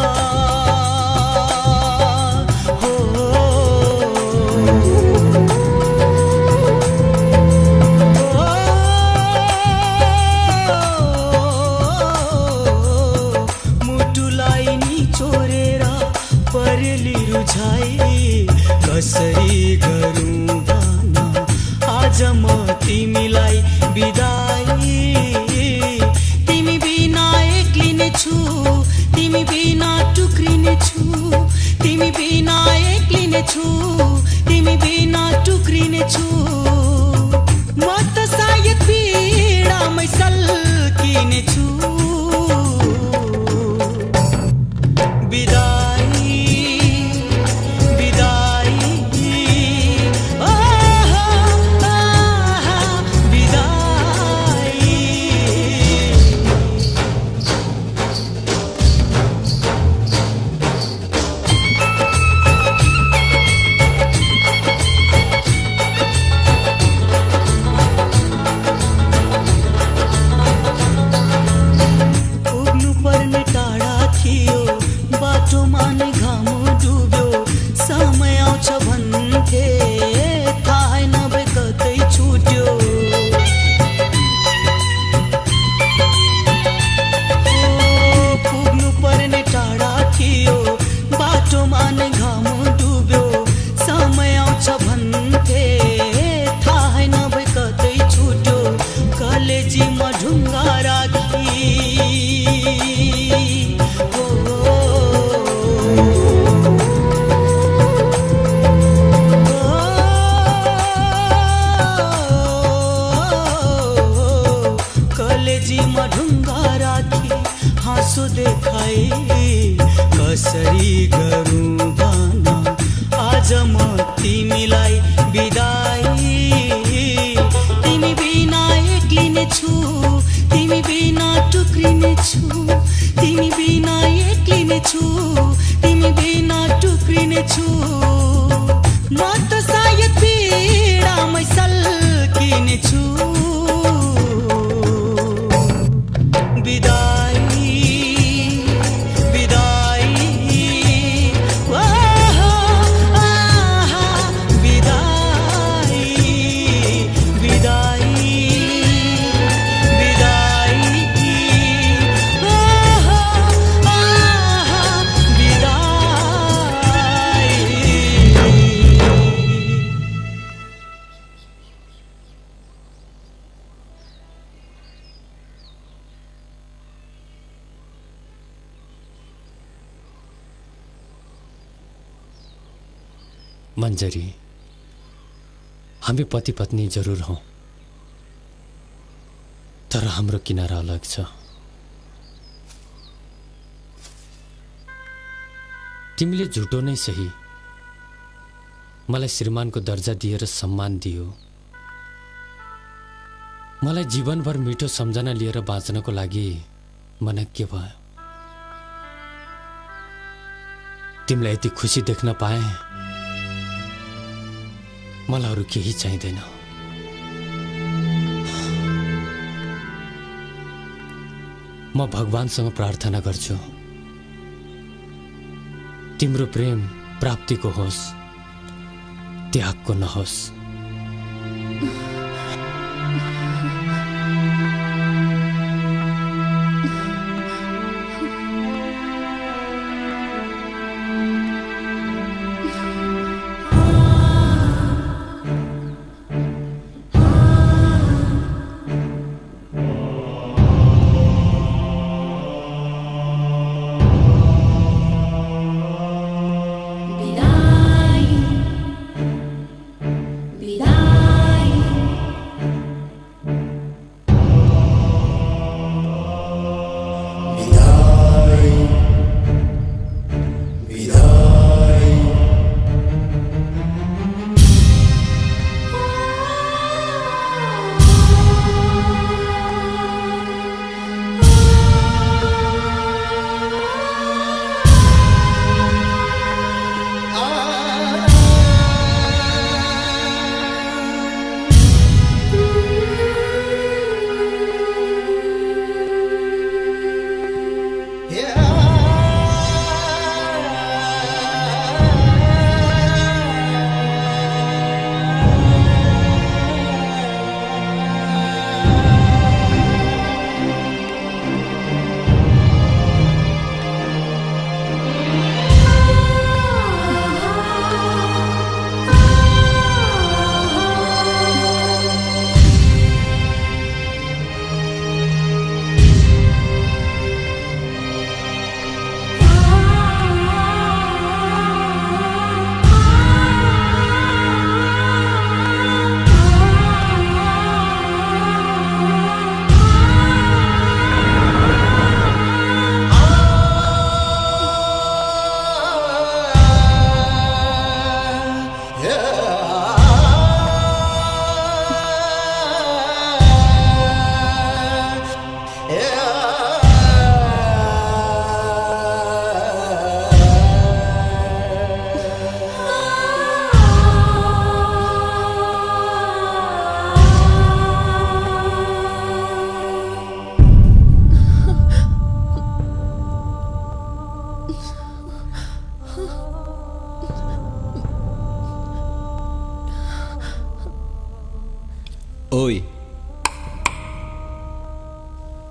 मुटुलाई निचोरेर परेली रुझाई कसरी गरौँ भन आज म तिमीलाई बिदाई तिमी बिना एक्लिने छु तिमी बिना टुक्रिने छु तिमी बिना एक्लिने छु तिमी बिना टुक्रिने छु म त सायद पीडामै सल्किने छु बिदाई बिदाई आहा आहा बिदाई पुग्नु पर्ने टाढा थियो बाटोमा नै घाम डुब्यो समय आउँछ भन्थे थाहै नभए कतै छुट्यो पुग्नु पर्ने टाढा थियो बाटोमा नै घाम डुब्यो समय आउँछ भन्थे थाहै नभए कतै छुट्यो कलेजीमा ढुङ्गा राखी कलेजीमा ढुङ्गा राखी हाँसो देखाई कसरी गरौँ भन आज म तिमीलाई बिदाई तिमी बिना एक्लिने छु तिमी बिना टुक्रिने छु तिमी बिना एक्लिने छु तिमी बिना टुक्रिने छु म त सायद पीडामै सल्किने छु बिदाई बिदाई आहा आहा बिदाई बिदाई बिदाई आहा आहा बिदाई मन्जरी हामी पति पत्नी जरुर हौँ तर हाम्रो किनारा अलग छ तिमीले झुटो नै सही मलाई श्रीमानको दर्जा दिएर सम्मान दियो मलाई जीवनभर मिठो सम्झना लिएर बाँच्नको लागि मन के भयो? तिमीलाई यति खुसी देख्न पाए मलाई अरू केही चाहिँदैन। म भगवानसँग प्रार्थना गर्छु तिम्रो प्रेम प्राप्तिको होस्, त्यागको नहोस्। ओइ,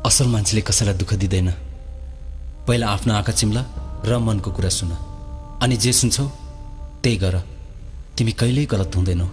असल मान्छेले कसैलाई दुःख दिँदैन। पहिला आफ्नो आँखा चिम्ला र मनको कुरा सुन, अनि जे सुन्छौ त्यही गर। तिमी कहिल्यै गलत हुँदैनौ।